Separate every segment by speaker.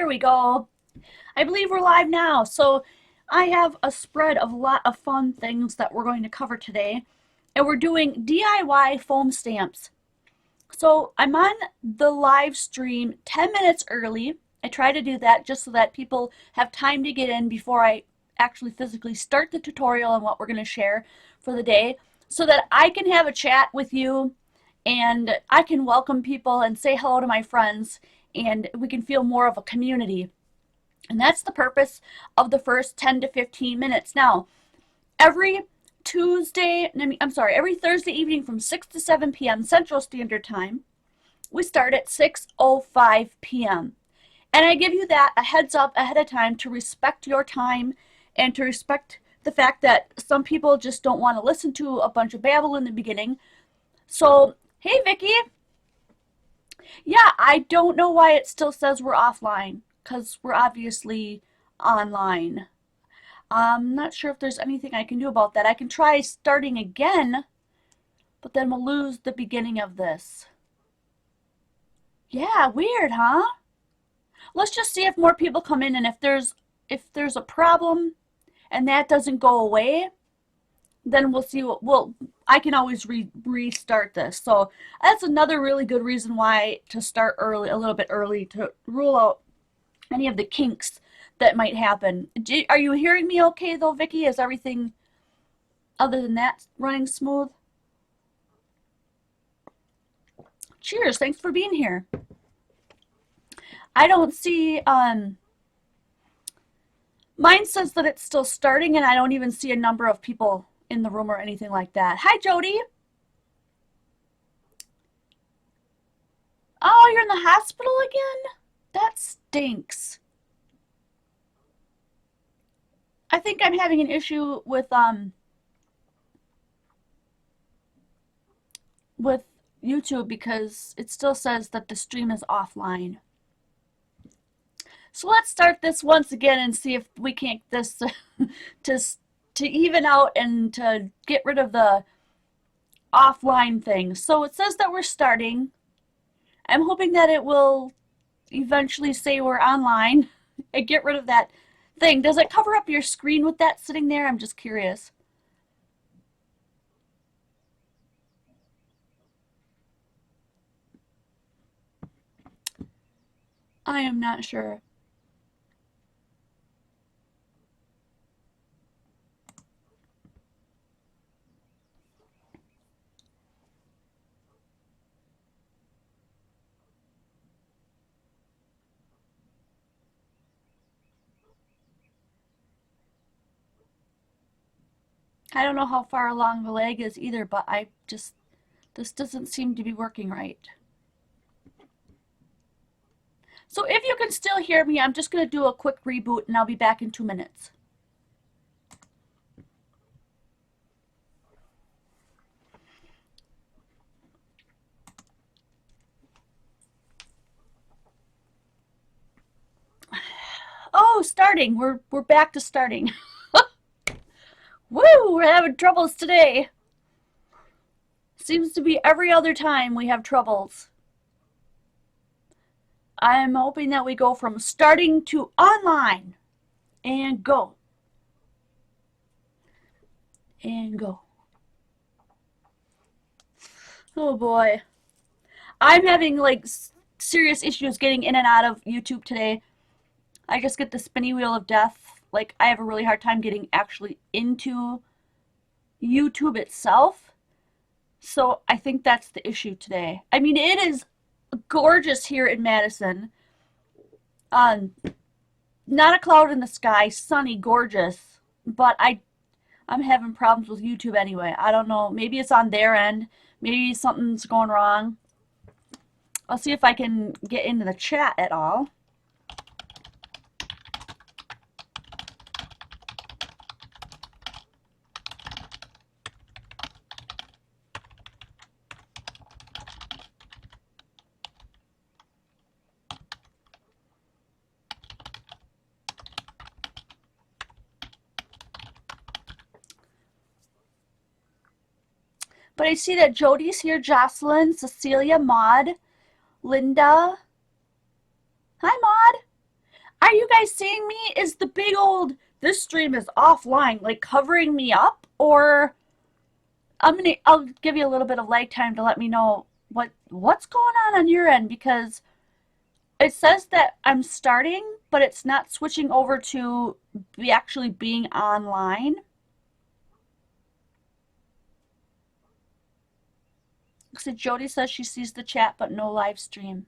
Speaker 1: There we go. I believe we're live now. So I have a spread of a lot of fun things that we're going to cover today. And we're doing DIY foam stamps. So I'm on the live stream 10 minutes early. I try to do that just so that people have time to get in before I actually physically start the tutorial on what we're going to share for the day, so that I can have a chat with you and I can welcome people and say hello to my friends and we can feel more of a community. And that's the purpose of the first 10 to 15 minutes. Now, every every Thursday evening from 6 to 7 p.m. Central Standard Time, we start at 6:05 p.m. And I give you that a heads up ahead of time to respect your time and to respect the fact that some people just don't want to listen to a bunch of babble in the beginning. So, hey Vicky. Yeah, I don't know why it still says we're offline, because we're obviously online. I'm not sure if there's anything I can do about that. I can try starting again, but then we'll lose the beginning of this. Yeah, weird, huh? Let's just see if more people come in, and if there's a problem and that doesn't go away, then we'll see I can always restart this. So that's another really good reason why to start early, a little bit early, to rule out any of the kinks that might happen. Are you hearing me okay though, Vicky? Is everything other than that running smooth? Cheers, thanks for being here. I don't see, mine says that it's still starting and I don't even see a number of people in the room or anything like that. Hi, Jody. Oh, you're in the hospital again? That stinks. I think I'm having an issue with YouTube because it still says that the stream is offline. So let's start this once again and see if we can't get this to even out and to get rid of the offline thing. So it says that we're starting. I'm hoping that it will eventually say we're online and get rid of that thing. Does it cover up your screen with that sitting there? I'm just curious. I am not sure. I don't know how far along the leg is either, but this doesn't seem to be working right. So if you can still hear me, I'm just going to do a quick reboot and I'll be back in 2 minutes. Oh, starting. We're back to starting. Woo, we're having troubles today. Seems to be every other time we have troubles. I'm hoping that we go from starting to online. And go. And go. Oh boy. I'm having like serious issues getting in and out of YouTube today. I just get the spinny wheel of death. Like, I have a really hard time getting actually into YouTube itself. So I think that's the issue today. I mean, it is gorgeous here in Madison. Not a cloud in the sky, sunny, gorgeous. But I'm having problems with YouTube anyway. I don't know. Maybe it's on their end. Maybe something's going wrong. I'll see if I can get into the chat at all. But I see that Jody's here, Jocelyn, Cecilia, Maud, Linda. Hi, Maud. are you guys seeing me? Is the big old, this stream is offline, like covering me up? Or I'll give you a little bit of lag time to let me know what's going on your end, because it says that I'm starting, but it's not switching over to actually being online. So Jody says she sees the chat, but no live stream.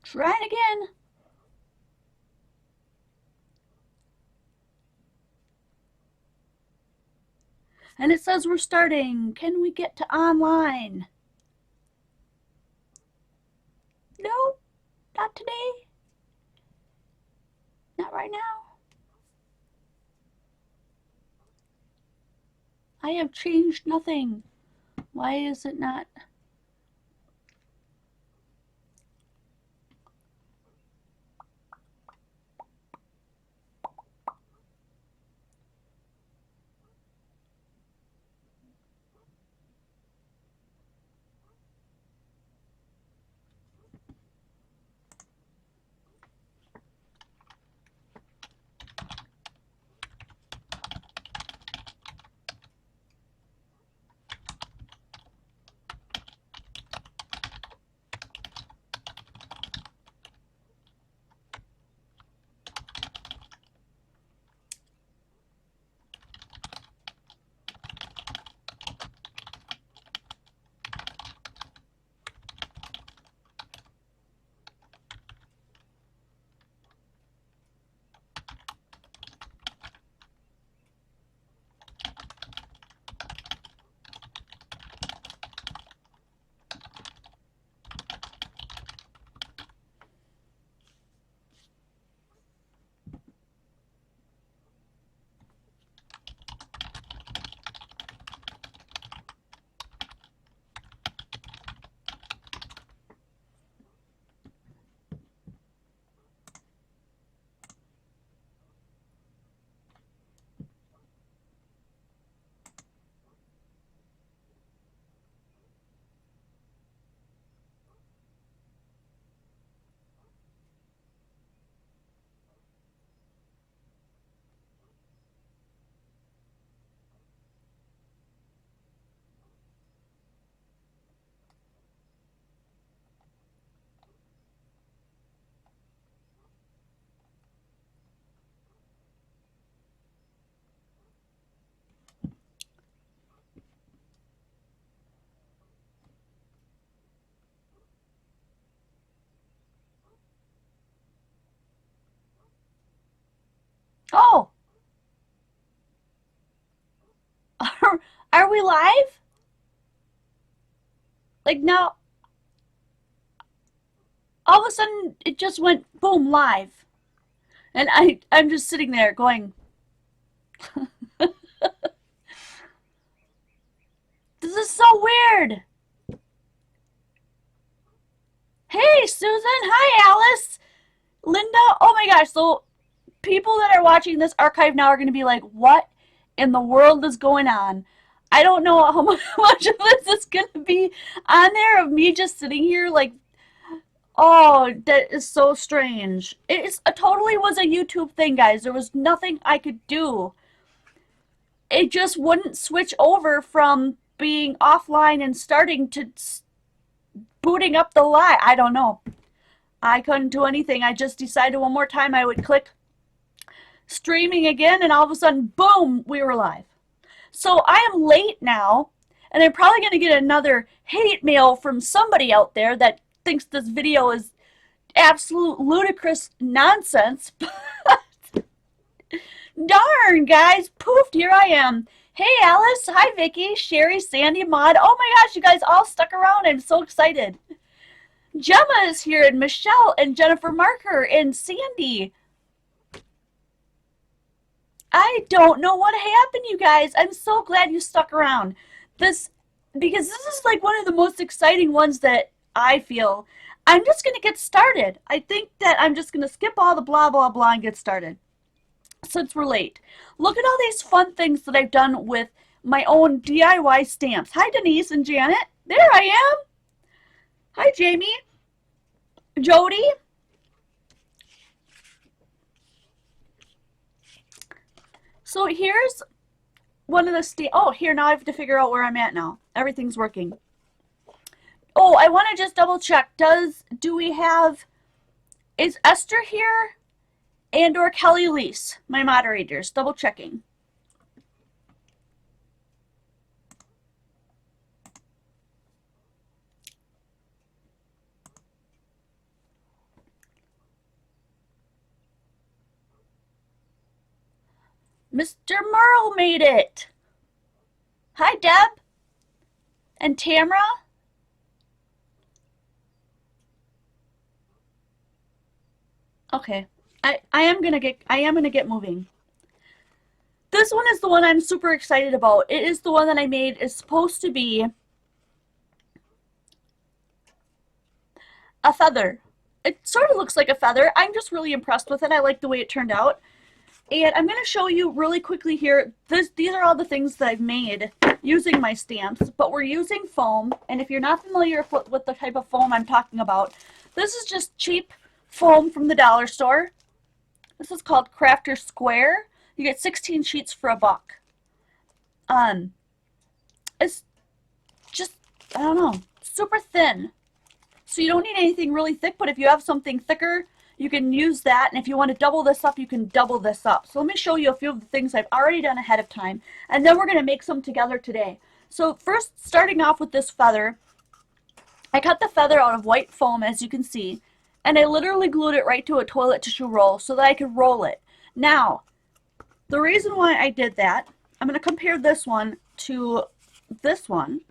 Speaker 1: Trying again. And it says we're starting. Can we get to online? No, not today. Not right now. I have changed nothing. Why is it not? Oh, are we live? Like now, all of a sudden it just went boom live. And I'm just sitting there going, this is so weird. Hey, Susan. Hi, Alice. Linda. Oh my gosh. So people that are watching this archive now are going to be like, what in the world is going on? I don't know how much of this is going to be on there of me just sitting here like, oh, that is so strange. It totally was a YouTube thing, guys. There was nothing I could do. It just wouldn't switch over from being offline and starting to booting up the live. I don't know. I couldn't do anything. I just decided one more time I would click streaming again, and all of a sudden, boom, we were live. So I am late now, and I'm probably going to get another hate mail from somebody out there that thinks this video is absolute ludicrous nonsense. Darn, guys, poofed, here I am. Hey, Alice. Hi, Vicky, Sherry, Sandy, Maud. Oh my gosh, you guys all stuck around. I'm so excited. Gemma is here, and Michelle, and Jennifer Marker, and Sandy. I don't know what happened, you guys. I'm so glad you stuck around. Because this is like one of the most exciting ones that I feel. I'm just going to get started. I think that I'm just going to skip all the blah, blah, blah and get started. Since we're late. Look at all these fun things that I've done with my own DIY stamps. Hi, Denise and Janet. There I am. Hi, Jamie. Jody. So here's one of the oh, here, now I have to figure out where I'm at now. Everything's working. Oh, I want to just double check. Do we have, is Esther here? And or Kelly Lease, my moderators, double checking. Mr. Merle made it. Hi, Deb. And Tamara. Okay. I am gonna get moving. This one is the one I'm super excited about. It is the one that I made. It's supposed to be a feather. It sort of looks like a feather. I'm just really impressed with it. I like the way it turned out. And I'm going to show you really quickly here. These are all the things that I've made using my stamps, but we're using foam. And if you're not familiar with the type of foam I'm talking about, this is just cheap foam from the dollar store. This is called Crafter Square. You get 16 sheets for $1. It's just, I don't know, super thin. So you don't need anything really thick, but if you have something thicker, you can use that. And if you want to double this up, you can double this up. So let me show you a few of the things I've already done ahead of time. And then we're going to make some together today. So first, starting off with this feather, I cut the feather out of white foam, as you can see. And I literally glued it right to a toilet tissue roll so that I could roll it. Now, the reason why I did that, I'm going to compare this one to this one.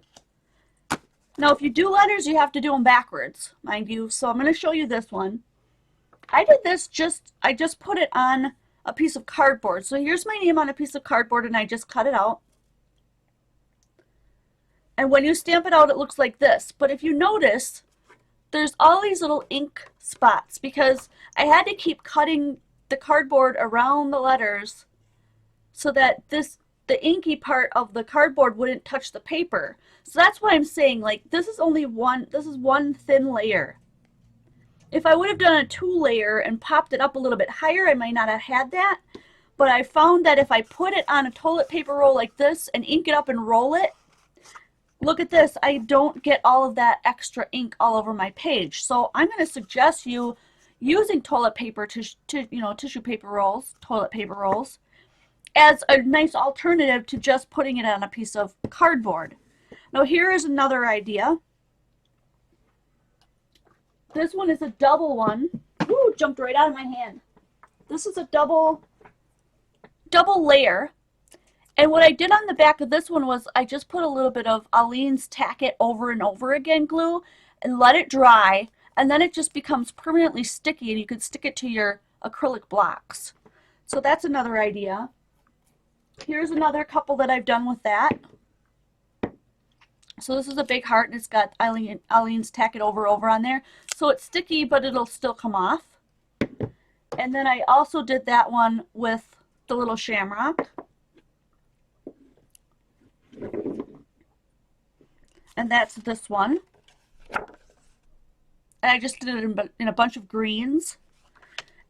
Speaker 1: Now, if you do letters, you have to do them backwards, mind you. So I'm going to show you this one. I did this I just put it on a piece of cardboard. So here's my name on a piece of cardboard, and I just cut it out. And when you stamp it out, it looks like this. But if you notice, there's all these little ink spots because I had to keep cutting the cardboard around the letters so that the inky part of the cardboard wouldn't touch the paper. So that's why I'm saying, like, this is one thin layer. If I would have done a 2-layer and popped it up a little bit higher, I might not have had that. But I found that if I put it on a toilet paper roll like this and ink it up and roll it, look at this, I don't get all of that extra ink all over my page. So I'm going to suggest you using toilet paper, tissue paper rolls, toilet paper rolls, as a nice alternative to just putting it on a piece of cardboard. Now here is another idea. This one is a double one. Woo, jumped right out of my hand. This is a double double layer. And what I did on the back of this one was I just put a little bit of Aleene's Tack It Over and Over Again glue and let it dry, and then it just becomes permanently sticky and you can stick it to your acrylic blocks. So that's another idea. Here's another couple that I've done with that. So this is a big heart and it's got Aleene's Tack It Over on there. So it's sticky, but it'll still come off. And then I also did that one with the little shamrock. And that's this one. And I just did it in a bunch of greens.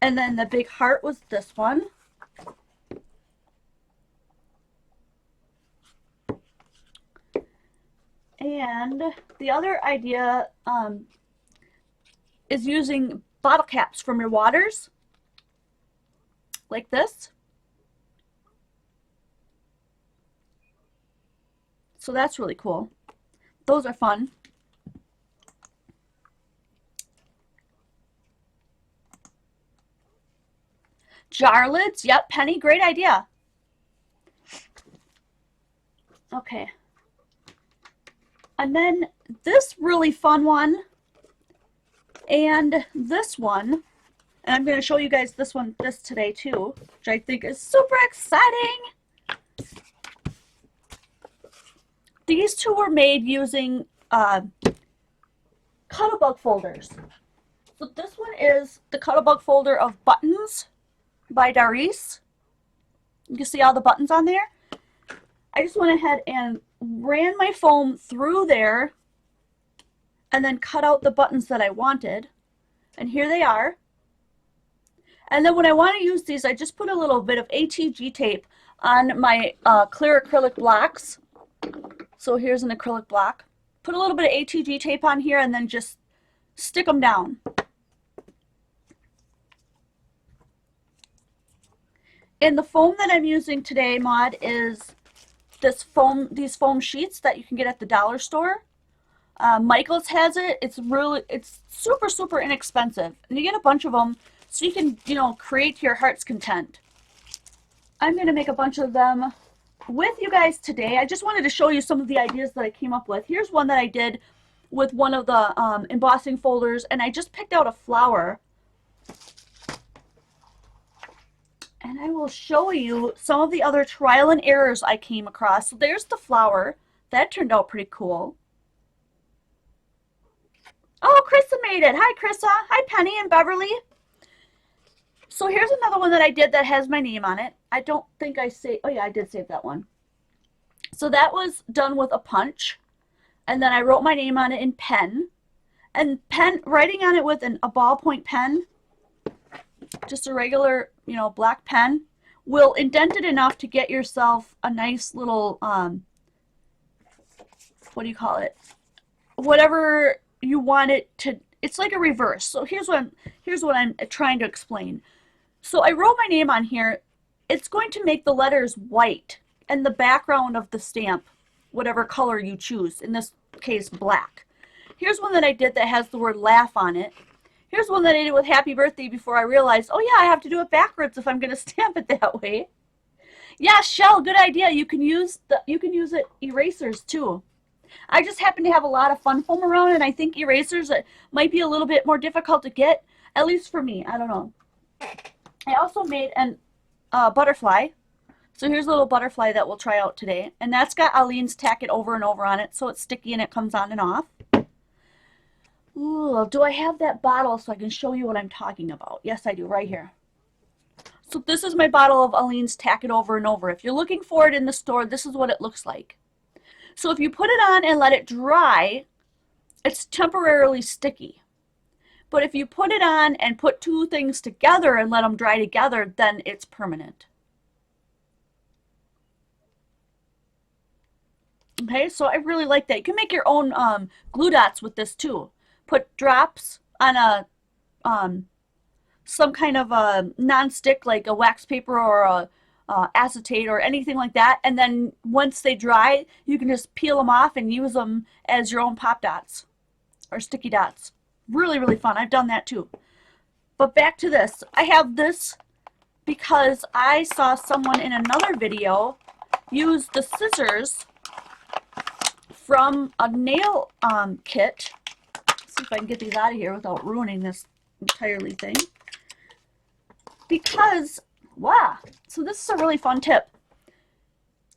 Speaker 1: And then the big heart was this one. And the other idea is using bottle caps from your waters, like this. So that's really cool. Those are fun. Jar lids, yep, Penny, great idea. Okay. And then this really fun one and this one, and I'm going to show you guys this today too, which I think is super exciting. These two were made using Cut-A-Bug folders. So this one is the Cut-A-Bug folder of buttons by Doris. You can see all the buttons on there. I just went ahead and ran my foam through there and then cut out the buttons that I wanted. And here they are. And then when I want to use these, I just put a little bit of ATG tape on my clear acrylic blocks. So here's an acrylic block. Put a little bit of ATG tape on here and then just stick them down. And the foam that I'm using today, Maud, is these foam sheets that you can get at the dollar store. Michael's has it. It's super, super inexpensive. And you get a bunch of them so you can, create to your heart's content. I'm going to make a bunch of them with you guys today. I just wanted to show you some of the ideas that I came up with. Here's one that I did with one of the embossing folders, and I just picked out a flower. And I will show you some of the other trial and errors I came across. So there's the flower. That turned out pretty cool. Oh, Krissa made it. Hi, Krissa. Hi, Penny and Beverly. So here's another one that I did that has my name on it. I don't think I saved. Oh, yeah, I did save that one. So that was done with a punch. And then I wrote my name on it in pen. And writing on it with a ballpoint pen, just a regular, black pen, will indent it enough to get yourself a nice little, what do you call it? Whatever you want it to, it's like a reverse. So here's what I'm trying to explain. So I wrote my name on here. It's going to make the letters white and the background of the stamp, whatever color you choose, in this case, black. Here's one that I did that has the word laugh on it. Here's one that I did with happy birthday before I realized, oh yeah, I have to do it backwards if I'm going to stamp it that way. Yeah, Shell, good idea. You can use it erasers too. I just happen to have a lot of fun foam around, and I think erasers might be a little bit more difficult to get, at least for me. I don't know. I also made a butterfly. So here's a little butterfly that we'll try out today. And that's got Aleene's Tack It Over and Over on it, so it's sticky and it comes on and off. Ooh, do I have that bottle so I can show you what I'm talking about? Yes, I do, right here. So this is my bottle of Aleene's Tack It Over and Over. If you're looking for it in the store, this is what it looks like. So if you put it on and let it dry, it's temporarily sticky. But if you put it on and put two things together and let them dry together, then it's permanent. Okay, so I really like that. You can make your own glue dots with this too. Put drops on a some kind of a non-stick, like a wax paper or a acetate or anything like that, and then once they dry, you can just peel them off and use them as your own pop dots or sticky dots. Really, really fun. I've done that too. But back to this. I have this because I saw someone in another video use the scissors from a nail kit. Let's see if I can get these out of here without ruining this entirely thing. Because, wow, so this is a really fun tip.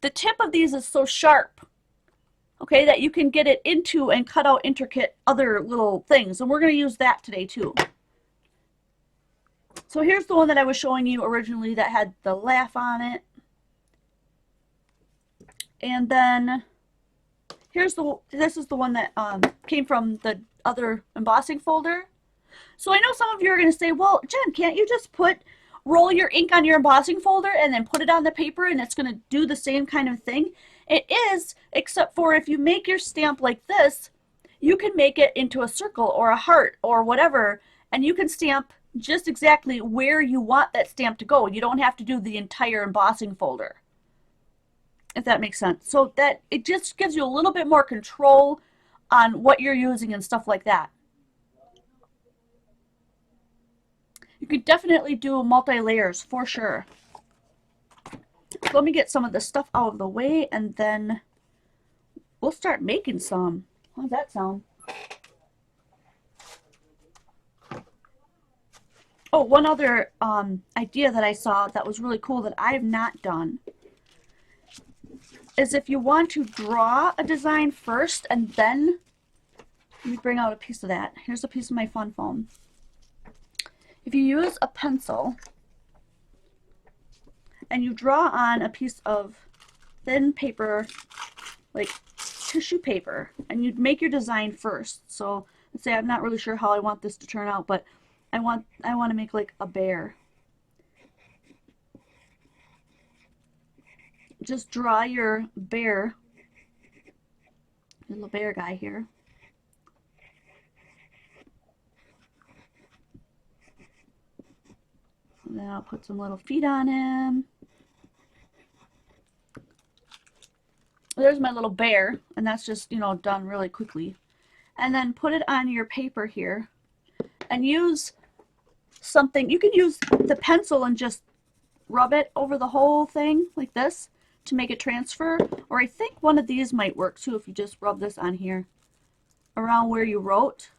Speaker 1: The tip of these is so sharp, okay, that you can get it into and cut out intricate other little things. And we're going to use that today too. So here's the one that I was showing you originally that had the laugh on it. And then this is the one that came from the other embossing folder. So I know some of you are going to say, well, Jen, can't you just roll your ink on your embossing folder and then put it on the paper and it's going to do the same kind of thing? It is, except for if you make your stamp like this, you can make it into a circle or a heart or whatever, and you can stamp just exactly where you want that stamp to go. You don't have to do the entire embossing folder, if that makes sense. So that it just gives you a little bit more control on what you're using and stuff like that. You could definitely do multi-layers for sure. So let me get some of this stuff out of the way and then we'll start making some. How does that sound? Oh, one other idea that I saw that was really cool that I have not done is if you want to draw a design first and then, let me bring out a piece of that. Here's a piece of my fun foam. If you use a pencil and you draw on a piece of thin paper, like tissue paper, and you make your design first. So let's say I'm not really sure how I want this to turn out, but I want to make like a bear. Just draw your bear, little bear guy here. And then I'll put some little feet on him. There's my little bear, and that's just, you know, done really quickly. And then put it on your paper here and use something. You can use the pencil and just rub it over the whole thing like this to make it transfer. Or I think one of these might work too if you just rub this on here around where you wrote.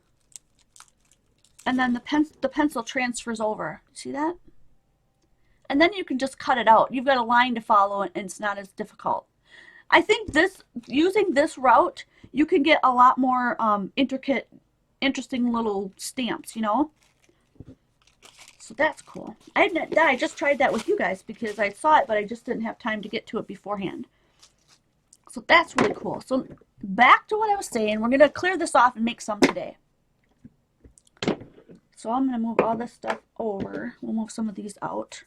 Speaker 1: And then the pencil transfers over. See that? And then you can just cut it out. You've got a line to follow and it's not as difficult. I think using this route, you can get a lot more intricate, interesting little stamps, you know? So that's cool. I just tried that with you guys because I saw it, but I just didn't have time to get to it beforehand. So that's really cool. So back to what I was saying, we're going to clear this off and make some today. So I'm going to move all this stuff over. We'll move some of these out.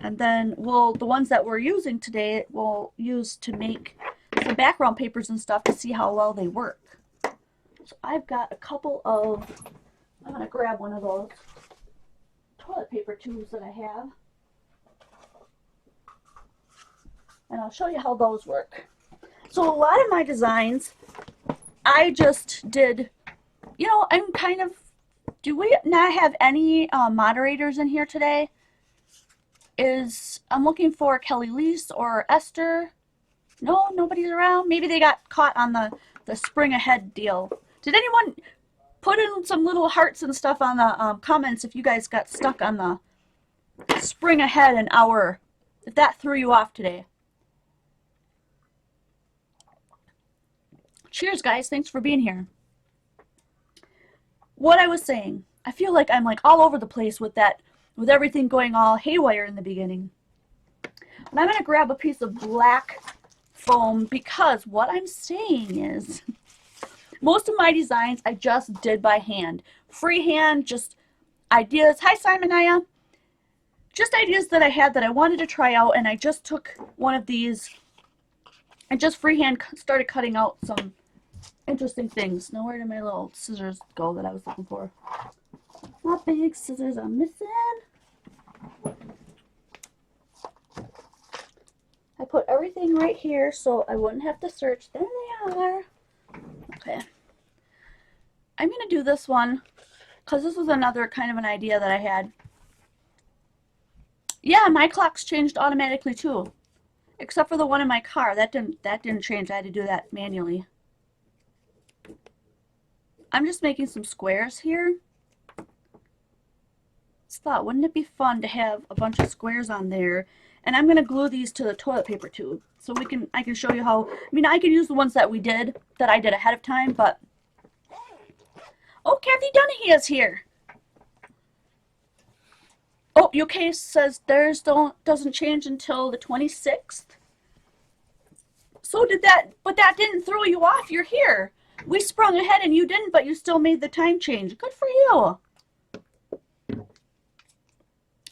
Speaker 1: And then the ones that we're using today, we'll use to make some background papers and stuff to see how well they work. So I've got a couple of, I'm going to grab one of those toilet paper tubes that I have. And I'll show you how those work. So a lot of my designs, I just did, you know, I'm kind of, do we not have any moderators in here today? I'm looking for Kelly Lise or Esther. No, nobody's around. Maybe they got caught on the spring ahead deal. Did anyone put in some little hearts and stuff on the comments if you guys got stuck on the spring ahead an hour, if that threw you off today? Cheers, guys. Thanks for being here. What I was saying, I feel like I'm like all over the place with that, with everything going all haywire in the beginning. And I'm going to grab a piece of black foam because what I'm saying is most of my designs I just did by hand. Freehand, just ideas. Hi, Simonaya. Just ideas that I had that I wanted to try out, and I just took one of these and just freehand started cutting out some interesting things. Now, where did my little scissors go that I was looking for? My big scissors are missing. I put everything right here so I wouldn't have to search. There they are. Okay. I'm going to do this one because this was another kind of an idea that I had. Yeah, my clocks changed automatically too, except for the one in my car. That didn't change. I had to do that manually. I'm just making some squares here. Just thought, wouldn't it be fun to have a bunch of squares on there? And I'm gonna glue these to the toilet paper tube, so I can show you how. I mean, I can use the ones that I did ahead of time, but oh, Kathy Dunahee is here. Oh, UK says theirs doesn't change until the 26th. So did that, but that didn't throw you off. You're here. We sprung ahead and you didn't, but you still made the time change. Good for you.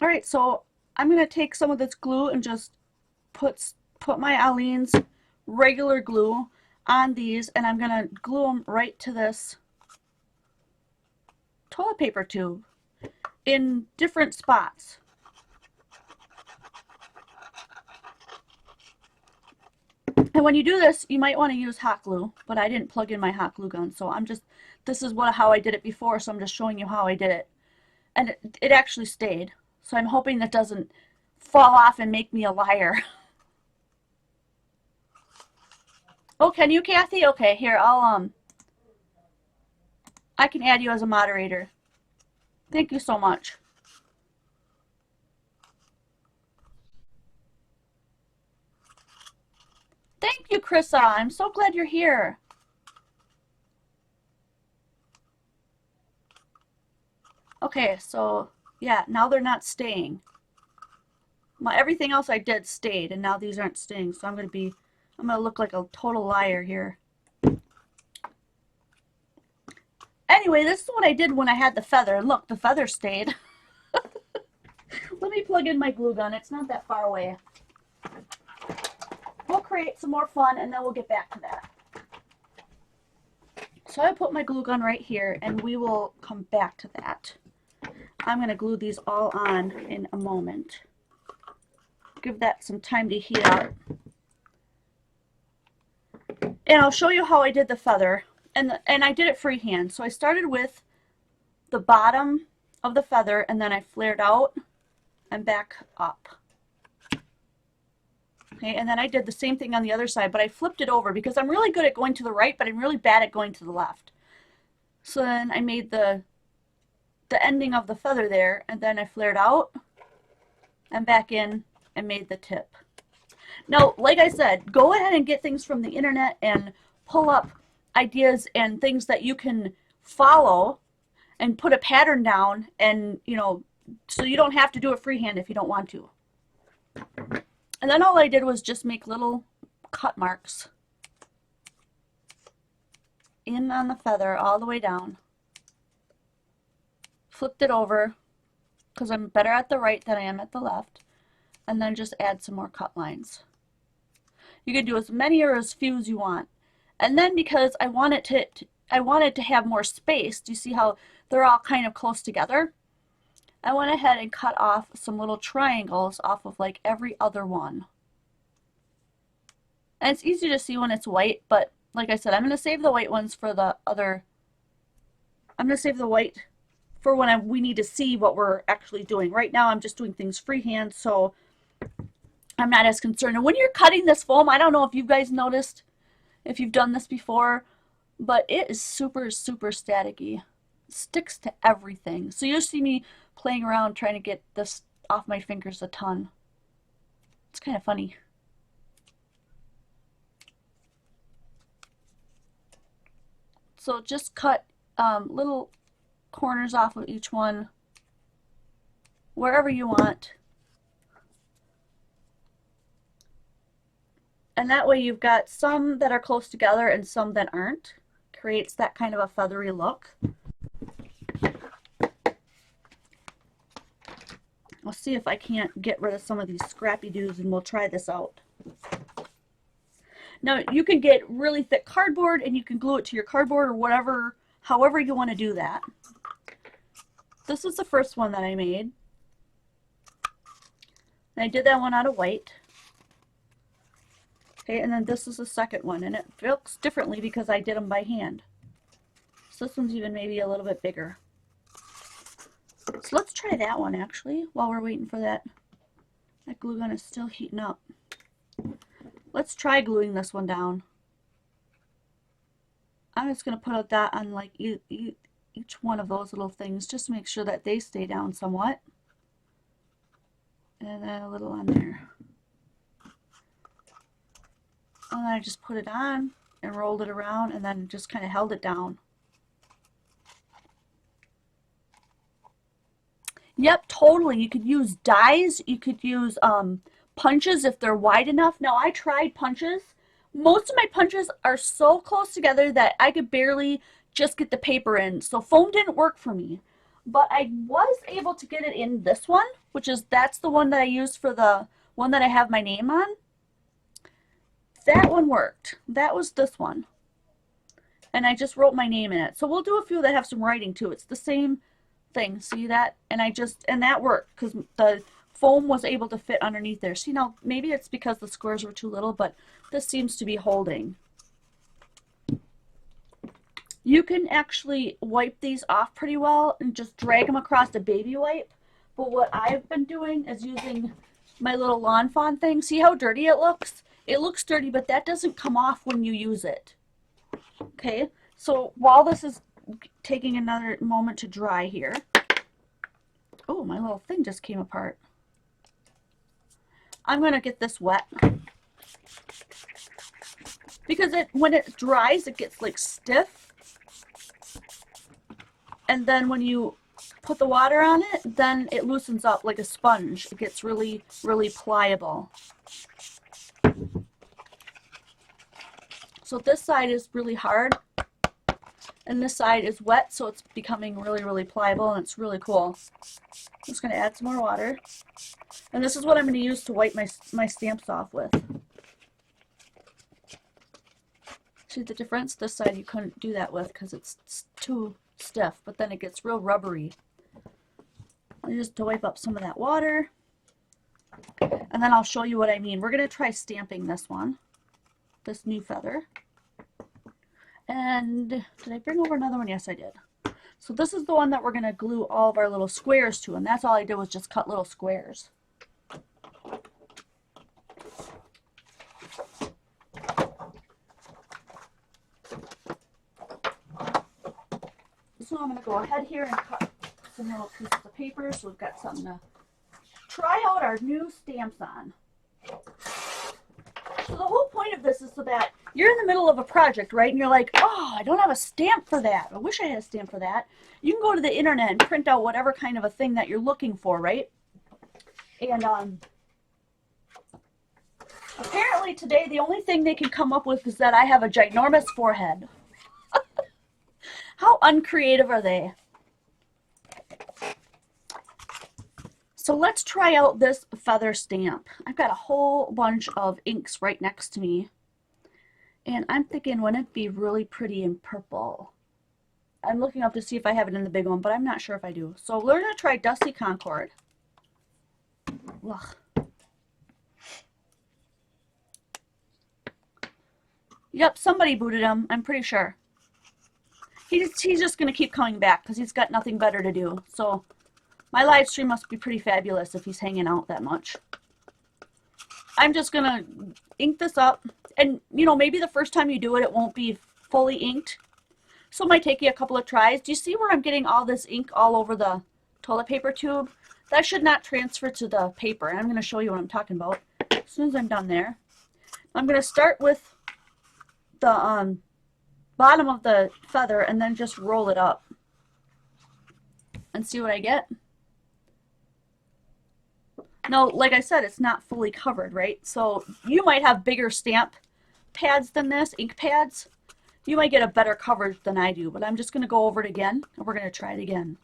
Speaker 1: All right, so I'm gonna take some of this glue and just put my Aleene's regular glue on these, and I'm gonna glue them right to this toilet paper tube in different spots. And when you do this, you might want to use hot glue, but I didn't plug in my hot glue gun, so this is how I did it before, so I'm just showing you how I did it. And it actually stayed, so I'm hoping that doesn't fall off and make me a liar. Oh, can you, Kathy? Okay, here, I can add you as a moderator. Thank you so much. Thank you, Krissa. I'm so glad you're here. Okay, so yeah, now they're not staying. Everything else I did stayed, and now these aren't staying, so I'm gonna look like a total liar here. Anyway, this is what I did when I had the feather, and look, the feather stayed. Let me plug in my glue gun. It's not that far away. We'll create some more fun, and then we'll get back to that. So I put my glue gun right here, and we will come back to that. I'm going to glue these all on in a moment. Give that some time to heat up. And I'll show you how I did the feather. And I did it freehand. So I started with the bottom of the feather, and then I flared out and back up. Okay, and then I did the same thing on the other side, but I flipped it over because I'm really good at going to the right, but I'm really bad at going to the left. So then I made the ending of the feather there, and then I flared out and back in and made the tip. Now, like I said, go ahead and get things from the internet and pull up ideas and things that you can follow and put a pattern down, and so you don't have to do it freehand if you don't want to. And then all I did was just make little cut marks in on the feather all the way down. Flipped it over because I'm better at the right than I am at the left, and then just add some more cut lines. You can do as many or as few as you want. And then because I wanted to have more space, do you see how they're all kind of close together? I went ahead and cut off some little triangles off of like every other one. And it's easy to see when it's white, but like I said, I'm going to save the white ones for the other. I'm going to save the white for when we need to see what we're actually doing. Right now I'm just doing things freehand, so I'm not as concerned. And when you're cutting this foam, I don't know if you guys noticed, if you've done this before, but it is super, super staticky. It sticks to everything. So you'll see me playing around trying to get this off my fingers a ton. It's kind of funny. So just cut little corners off of each one wherever you want. And that way you've got some that are close together and some that aren't. Creates that kind of a feathery look. I'll see if I can't get rid of some of these scrappy doos, and we'll try this out. Now you can get really thick cardboard and you can glue it to your cardboard or whatever, however you want to do that. This is the first one that I made. And I did that one out of white. Okay, and then this is the second one, and it looks differently because I did them by hand. So this one's even maybe a little bit bigger. So let's try that one actually while we're waiting for that. That glue gun is still heating up. Let's try gluing this one down. I'm just going to put a dot on like each one of those little things just to make sure that they stay down somewhat. And then a little on there. And then I just put it on and rolled it around and then just kind of held it down. Yep, totally. You could use dies. You could use punches if they're wide enough. Now, I tried punches. Most of my punches are so close together that I could barely just get the paper in. So foam didn't work for me. But I was able to get it in this one, that's the one that I used for the one that I have my name on. That one worked. That was this one. And I just wrote my name in it. So we'll do a few that have some writing too. It's the same thing. See that? And that worked because the foam was able to fit underneath there. See, now maybe it's because the squares were too little, but this seems to be holding. You can actually wipe these off pretty well and just drag them across a baby wipe. But what I've been doing is using my little Lawn Fawn thing. See how dirty it looks? It looks dirty, but that doesn't come off when you use it. Okay, so while this is taking another moment to dry here. Oh, my little thing just came apart. I'm going to get this wet. Because when it dries, it gets like stiff. And then when you put the water on it, then it loosens up like a sponge. It gets really, really pliable. So this side is really hard. And this side is wet, so it's becoming really, really pliable, and it's really cool. I'm just going to add some more water. And this is what I'm going to use to wipe my stamps off with. See the difference? This side you couldn't do that with because it's too stiff, but then it gets real rubbery. Just to wipe up some of that water. And then I'll show you what I mean. We're going to try stamping this one, this new feather. And did I bring over another one? Yes, I did. So this is the one that we're going to glue all of our little squares to, and that's all I did was just cut little squares. So I'm going to go ahead here and cut some little pieces of paper so we've got something to try out our new stamps on. So the whole point of this is so that you're in the middle of a project, right? And you're like, oh, I don't have a stamp for that. I wish I had a stamp for that. You can go to the internet and print out whatever kind of a thing that you're looking for, right? And apparently today the only thing they can come up with is that I have a ginormous forehead. How uncreative are they? So let's try out this feather stamp. I've got a whole bunch of inks right next to me. And I'm thinking, wouldn't it be really pretty in purple? I'm looking up to see if I have it in the big one, but I'm not sure if I do. So we're going to try Dusty Concord. Ugh. Yep, somebody booted him, I'm pretty sure. He's just going to keep coming back because he's got nothing better to do. So my live stream must be pretty fabulous if he's hanging out that much. I'm just going to ink this up. And, you know, maybe the first time you do it, it won't be fully inked. So it might take you a couple of tries. Do you see where I'm getting all this ink all over the toilet paper tube? That should not transfer to the paper. And I'm going to show you what I'm talking about as soon as I'm done there. I'm going to start with the bottom of the feather and then just roll it up and see what I get. Now, like I said, it's not fully covered, right? So you might have bigger stamp pads than this, ink pads. You might get a better coverage than I do, but I'm just going to go over it again and we're going to try it again.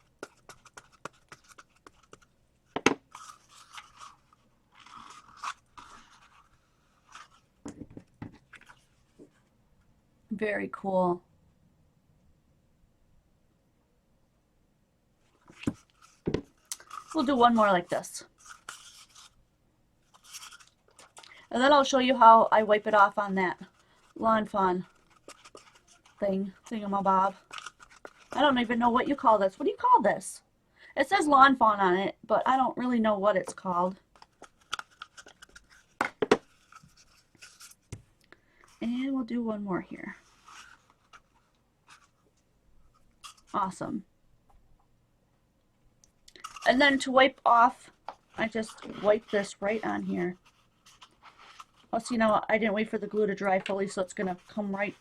Speaker 1: Very cool. We'll do one more like this. And then I'll show you how I wipe it off on that Lawn Fawn thingamabob. I don't even know what you call this. What do you call this? It says lawn fawn on it, but I don't really know what it's called. And we'll do one more here. Awesome. And then to wipe off, I just wipe this right on here. Also, you know, I didn't wait for the glue to dry fully, so it's going to come right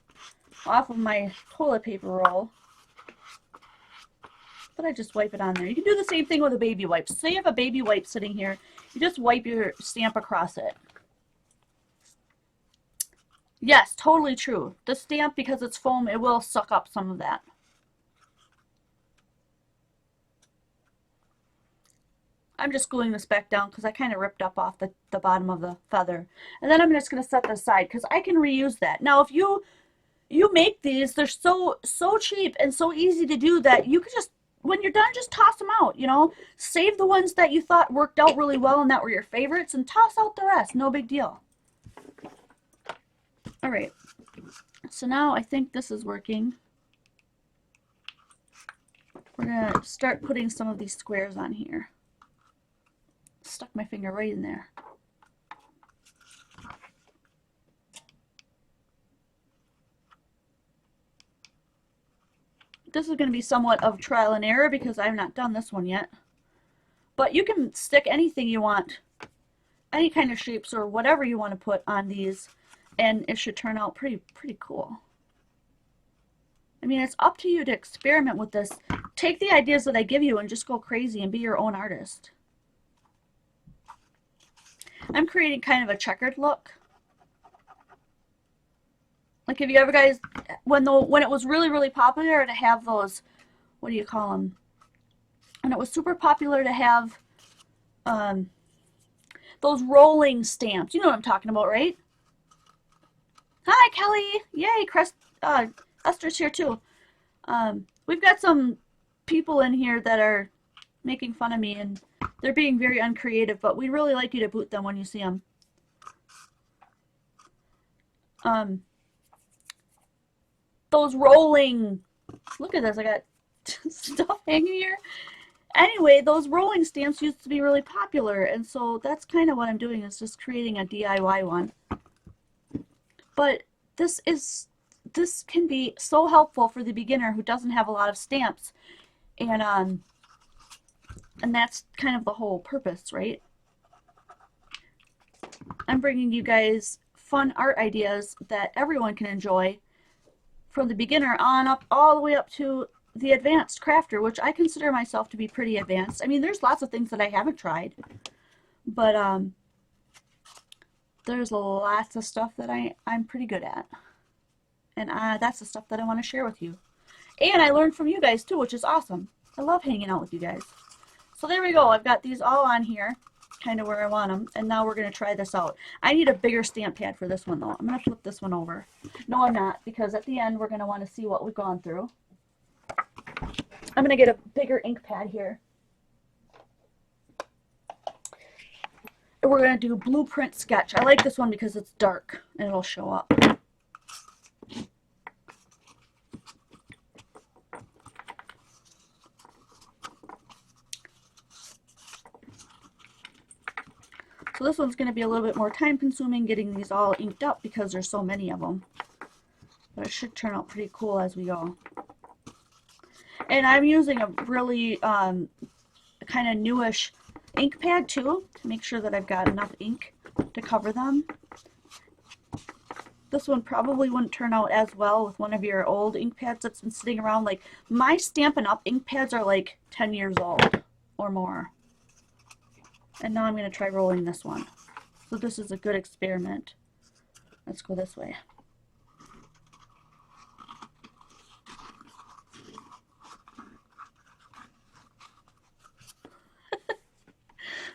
Speaker 1: off of my toilet paper roll. But I just wipe it on there. You can do the same thing with a baby wipe. Say you have a baby wipe sitting here, you just wipe your stamp across it. Yes, totally true. The stamp, because it's foam, it will suck up some of that. I'm just gluing this back down because I kind of ripped up off the bottom of the feather. And then I'm just going to set this aside because I can reuse that. Now, if you make these, they're so cheap and so easy to do that you could just, when you're done, just toss them out, you know. Save the ones that you thought worked out really well and that were your favorites and toss out the rest. No big deal. All right. So now I think this is working. We're going to start putting some of these squares on here. Stuck my finger right in there. This is going to be somewhat of trial and error because I've not done this one yet. But you can stick anything you want, any kind of shapes or whatever you want to put on these, and it should turn out pretty cool. I mean, it's up to you to experiment with this. Take the ideas that I give you and just go crazy and be your own artist. I'm creating kind of a checkered look. Like if you ever guys, when it was really popular to have those, what do you call them? And it was super popular to have those rolling stamps. You know what I'm talking about, right? Hi, Kelly. Yay, Esther's here too. We've got some people in here that are making fun of me and they're being very uncreative, but we'd really like you to boot them when you see them. Those rolling, look at this, I got stuff hanging here. Anyway, those rolling stamps used to be really popular, and so that's kind of what I'm doing, is just creating a DIY one. But this can be so helpful for the beginner who doesn't have a lot of stamps, and that's kind of the whole purpose, right? I'm bringing you guys fun art ideas that everyone can enjoy, from the beginner on up all the way up to the advanced crafter, which I consider myself to be pretty advanced. I mean, there's lots of things that I haven't tried, but there's lots of stuff that I'm pretty good at, and that's the stuff that I want to share with you. And I learned from you guys too, which is awesome. I love hanging out with you guys. So there we go. I've got these all on here, kind of where I want them, and now we're going to try this out. I need a bigger stamp pad for this one though. I'm going to flip this one over. No, I'm not, because at the end we're going to want to see what we've gone through. I'm going to get a bigger ink pad here. And we're going to do Blueprint Sketch. I like this one because it's dark and it'll show up. So this one's going to be a little bit more time consuming getting these all inked up because there's so many of them. But it should turn out pretty cool as we go. And I'm using a really kind of newish ink pad too, to make sure that I've got enough ink to cover them. This one probably wouldn't turn out as well with one of your old ink pads that's been sitting around. Like my Stampin' Up! Ink pads are like 10 years old or more. And now I'm going to try rolling this one. So this is a good experiment. Let's go this way.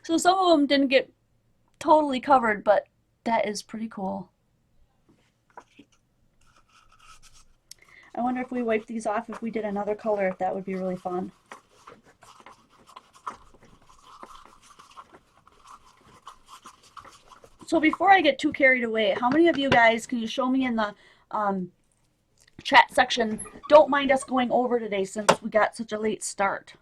Speaker 1: So some of them didn't get totally covered, but that is pretty cool. I wonder if we wipe these off, if we did another color, if that would be really fun. So before I get too carried away, how many of you guys, can you show me in the chat section, don't mind us going over today since we got such a late start?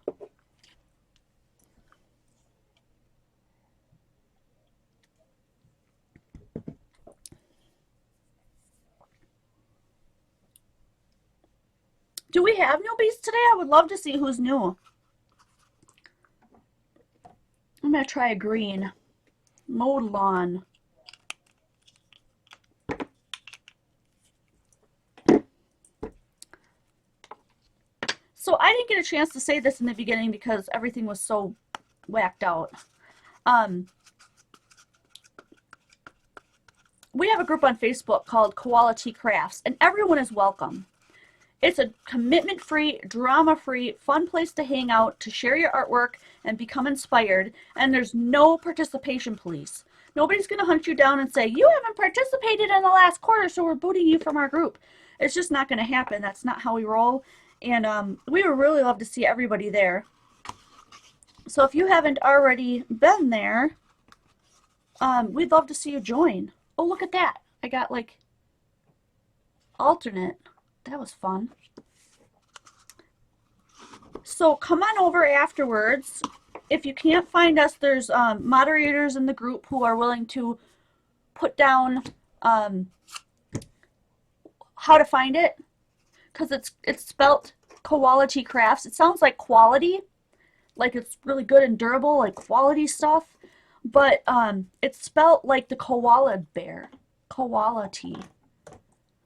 Speaker 1: Do we have newbies today? I would love to see who's new. I'm going to try a green. Mowed lawn. So I didn't get a chance to say this in the beginning because everything was so whacked out. We have a group on Facebook called Quality Crafts, and everyone is welcome. It's a commitment-free, drama-free, fun place to hang out, to share your artwork, and become inspired, and there's no participation police. Nobody's going to hunt you down and say, you haven't participated in the last quarter, so we're booting you from our group. It's just not going to happen. That's not how we roll, and we would really love to see everybody there. So if you haven't already been there, we'd love to see you join. Oh, look at that. I got, like, alternate. That was fun. So come on over afterwards. If you can't find us, there's moderators in the group who are willing to put down how to find it, because it's spelt Quality Crafts. It sounds like quality, like it's really good and durable, like quality stuff. But it's spelt like the koala bear. Quality.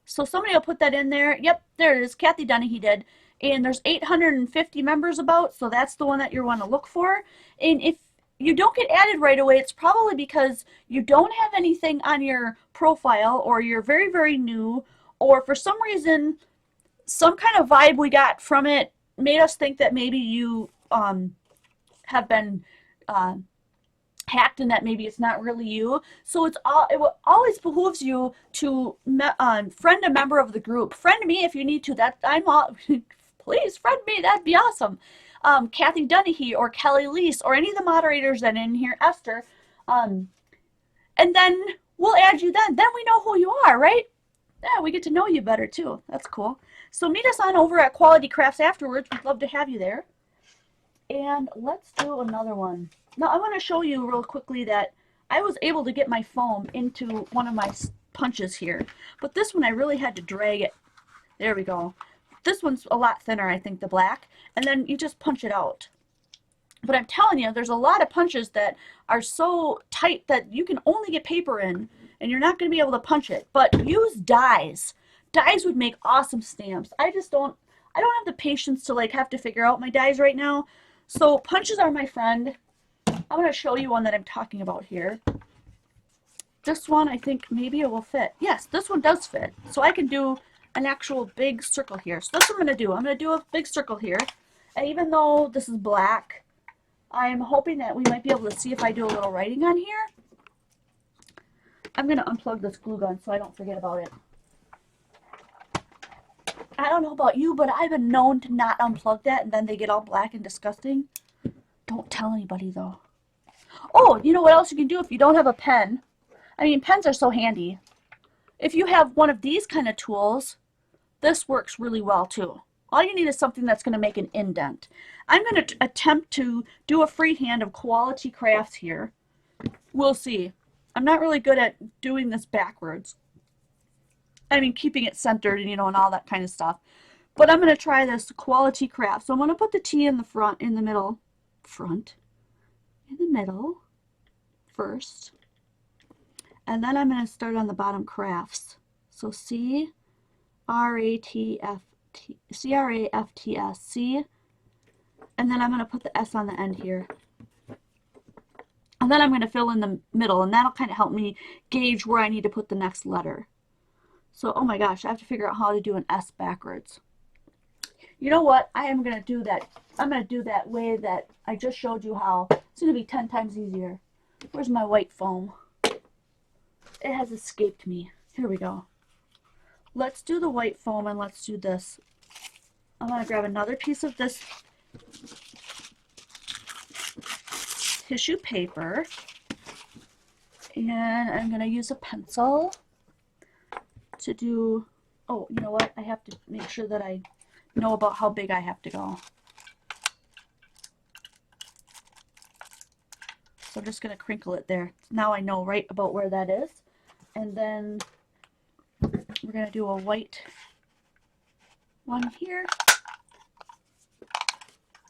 Speaker 1: So somebody will put that in there. Yep, there it is. Kathy Dunahee did. And there's 850 members about, so that's the one that you want to look for. And if you don't get added right away, it's probably because you don't have anything on your profile, or you're very, very new, or for some reason, some kind of vibe we got from it made us think that maybe you have been hacked and that maybe it's not really you. So it always behooves you to friend a member of the group. Friend me if you need to. Please friend me. That'd be awesome. Kathy Dunahee or Kelly Leese or any of the moderators that are in here, Esther, and then we'll add you then. Then we know who you are, right? Yeah, we get to know you better too. That's cool. So meet us on over at Quality Crafts afterwards. We'd love to have you there. And let's do another one. Now I want to show you real quickly that I was able to get my foam into one of my punches here. But this one I really had to drag it. There we go. This one's a lot thinner, I think, the black. And then you just punch it out. But I'm telling you, there's a lot of punches that are so tight that you can only get paper in, and you're not going to be able to punch it. But use dies. Dies would make awesome stamps. I don't have the patience to like have to figure out my dies right now. So punches are my friend. I'm going to show you one that I'm talking about here. This one, I think maybe it will fit. Yes, this one does fit. So I can do an actual big circle here. So that's what I'm going to do. I'm going to do a big circle here. And even though this is black, I'm hoping that we might be able to see if I do a little writing on here. I'm going to unplug this glue gun so I don't forget about it. I don't know about you, but I've been known to not unplug that and then they get all black and disgusting. Don't tell anybody though. Oh, you know what else you can do if you don't have a pen? I mean, pens are so handy. If you have one of these kind of tools, this works really well too. All you need is something that's going to make an indent. I'm going to attempt to do a freehand of Quality Crafts here. We'll see. I'm not really good at doing this backwards. I mean, keeping it centered and, you know, and all that kind of stuff. But I'm going to try this Quality Crafts. So I'm going to put the T in the front, in the middle. In the middle first. And then I'm going to start on the bottom, crafts. So C-R-A-F-T-S, C. And then I'm going to put the S on the end here. And then I'm going to fill in the middle, and that'll kind of help me gauge where I need to put the next letter. So, oh my gosh, I have to figure out how to do an S backwards. You know what? I am going to do that. I'm going to do that way that I just showed you how. It's going to be 10 times easier. Where's my white foam? It has escaped me. Here we go. Let's do the white foam and let's do this. I'm going to grab another piece of this tissue paper. And I'm going to use a pencil to do, oh, you know what? I have to make sure that I know about how big I have to go. So I'm just going to crinkle it there. Now I know right about where that is. And then we're going to do a white one here.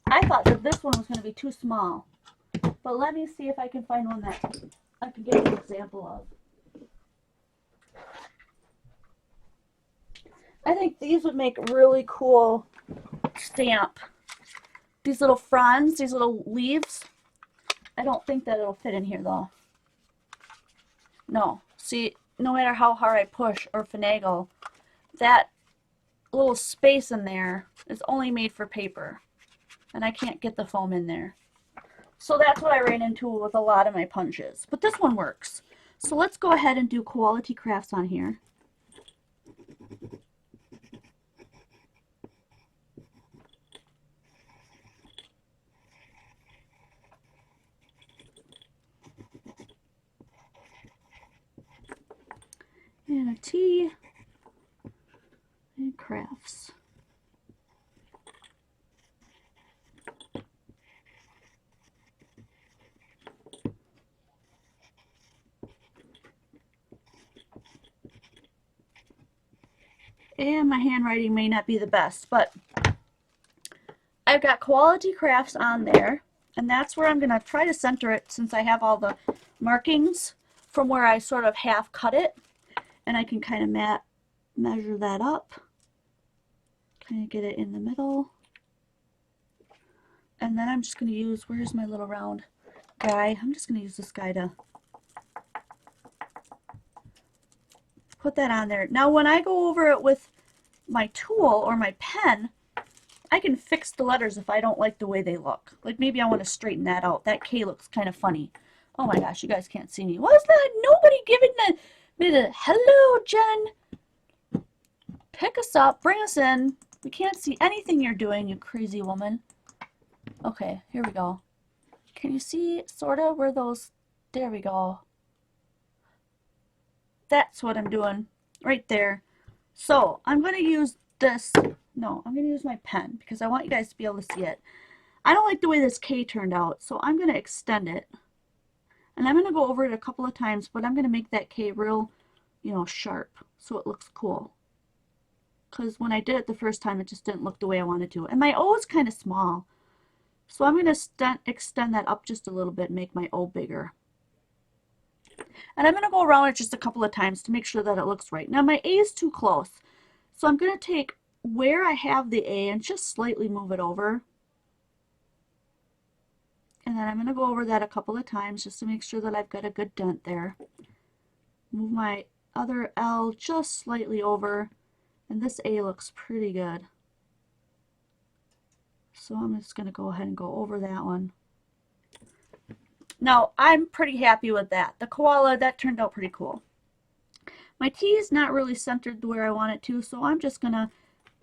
Speaker 1: I thought that this one was going to be too small. But let me see if I can find one that I can get an example of. I think these would make really cool stamp. These little fronds, these little leaves. I don't think that it'll fit in here though. No. See, no matter how hard I push or finagle, that little space in there is only made for paper. And I can't get the foam in there. So that's what I ran into with a lot of my punches. But this one works. So let's go ahead and do Quality Crafts on here. And a T. And crafts. And my handwriting may not be the best, but I've got Quality Crafts on there, and that's where I'm going to try to center it since I have all the markings from where I sort of half cut it, and I can kind of measure that up, kind of get it in the middle, and then I'm just going to use, where's my little round guy? I'm just going to use this guy to put that on there. Now when I go over it with my tool or my pen, I can fix the letters if I don't like the way they look. Like maybe I want to straighten that out. That K looks kind of funny. Oh my gosh, you guys can't see me. What is that? Nobody giving me the hello, Jen. Pick us up, bring us in. We can't see anything you're doing, you crazy woman. Okay, here we go. Can you see sort of where those, there we go. That's what I'm doing right there. So I'm going to use this. No, I'm going to use my pen because I want you guys to be able to see it. I don't like the way this K turned out, so I'm going to extend it. And I'm going to go over it a couple of times, but I'm going to make that K real, you know, sharp so it looks cool. Because when I did it the first time, it just didn't look the way I wanted to. And my O is kind of small. So I'm going to extend that up just a little bit and make my O bigger. And I'm going to go around it just a couple of times to make sure that it looks right. Now my A is too close. So I'm going to take where I have the A and just slightly move it over. And then I'm going to go over that a couple of times just to make sure that I've got a good dent there. Move my other L just slightly over. And this A looks pretty good. So I'm just going to go ahead and go over that one. Now, I'm pretty happy with that. The koala, that turned out pretty cool. My T is not really centered where I want it to, so I'm just going to,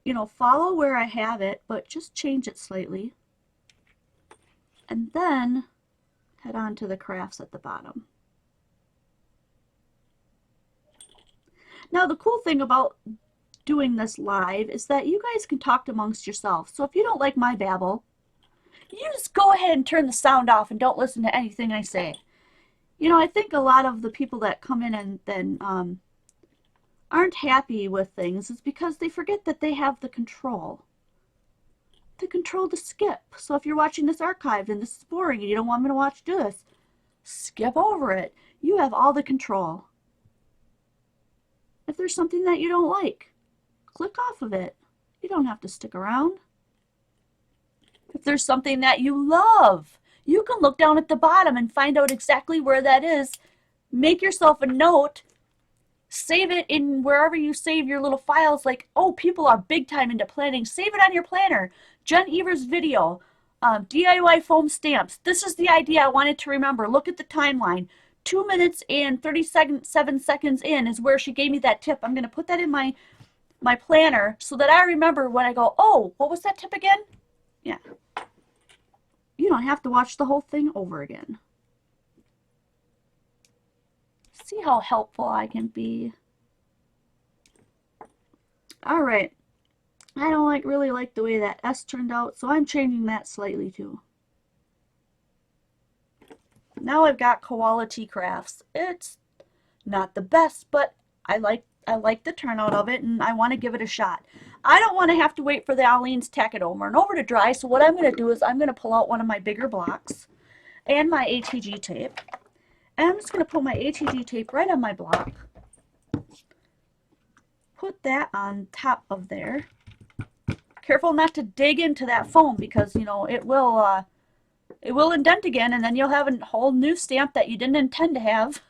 Speaker 1: you know, follow where I have it, but just change it slightly. And then head on to the crafts at the bottom. Now, the cool thing about doing this live is that you guys can talk amongst yourselves. So if you don't like my babble, you just go ahead and turn the sound off and don't listen to anything I say. You know, I think a lot of the people that come in and then aren't happy with things is because they forget that they have the control. The control to skip. So if you're watching this archived and this is boring and you don't want me to do this, skip over it. You have all the control. If there's something that you don't like, click off of it. You don't have to stick around. If there's something that you love, you can look down at the bottom and find out exactly where that is. Make yourself a note. Save it in wherever you save your little files. Like, oh, people are big time into planning. Save it on your planner. Jen Evers' video, DIY foam stamps. This is the idea I wanted to remember. Look at the timeline. 2 minutes and 37 seconds in is where she gave me that tip. I'm going to put that in my planner so that I remember when I go, oh, what was that tip again? Yeah. You don't have to watch the whole thing over again. See how helpful I can be. All right. I don't really like the way that S turned out, so I'm changing that slightly too. Now I've got Quality Crafts. It's not the best, but I like I like the turnout of it, and I want to give it a shot. I don't want to have to wait for the Aleene's Tack It Over and Over to dry, so what I'm going to do is I'm going to pull out one of my bigger blocks and my ATG tape. And I'm just going to put my ATG tape right on my block. Put that on top of there. Careful not to dig into that foam because, you know, it will indent again, and then you'll have a whole new stamp that you didn't intend to have.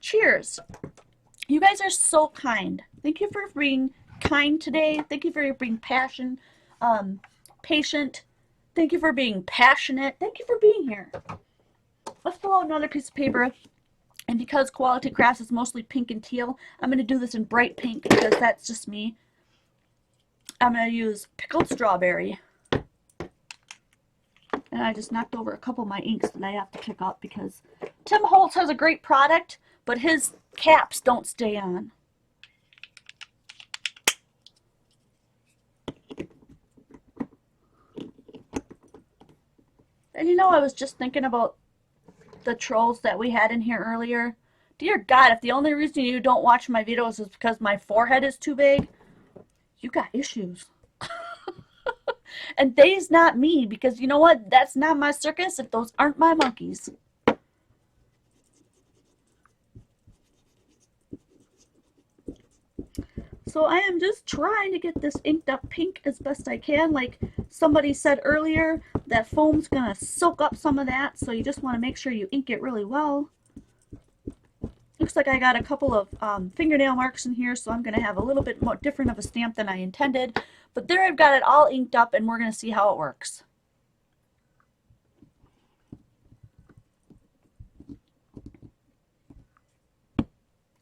Speaker 1: Cheers. You guys are so kind. Thank you for being kind today. Thank you for being patient. Thank you for being passionate. Thank you for being here. Let's pull out another piece of paper. And because Quality Crafts is mostly pink and teal, I'm going to do this in bright pink because that's just me. I'm going to use pickled strawberry. And I just knocked over a couple of my inks that I have to pick up because Tim Holtz has a great product, but his caps don't stay on. And you know, I was just thinking about the trolls that we had in here earlier. Dear God, if the only reason you don't watch my videos is because my forehead is too big, you got issues. And they's not me, because you know what? That's not my circus if those aren't my monkeys. So I am just trying to get this inked up pink as best I can. Like somebody said earlier, that foam's going to soak up some of that, so you just want to make sure you ink it really well. Looks like I got a couple of fingernail marks in here, so I'm going to have a little bit more different of a stamp than I intended. But there I've got it all inked up, and we're going to see how it works.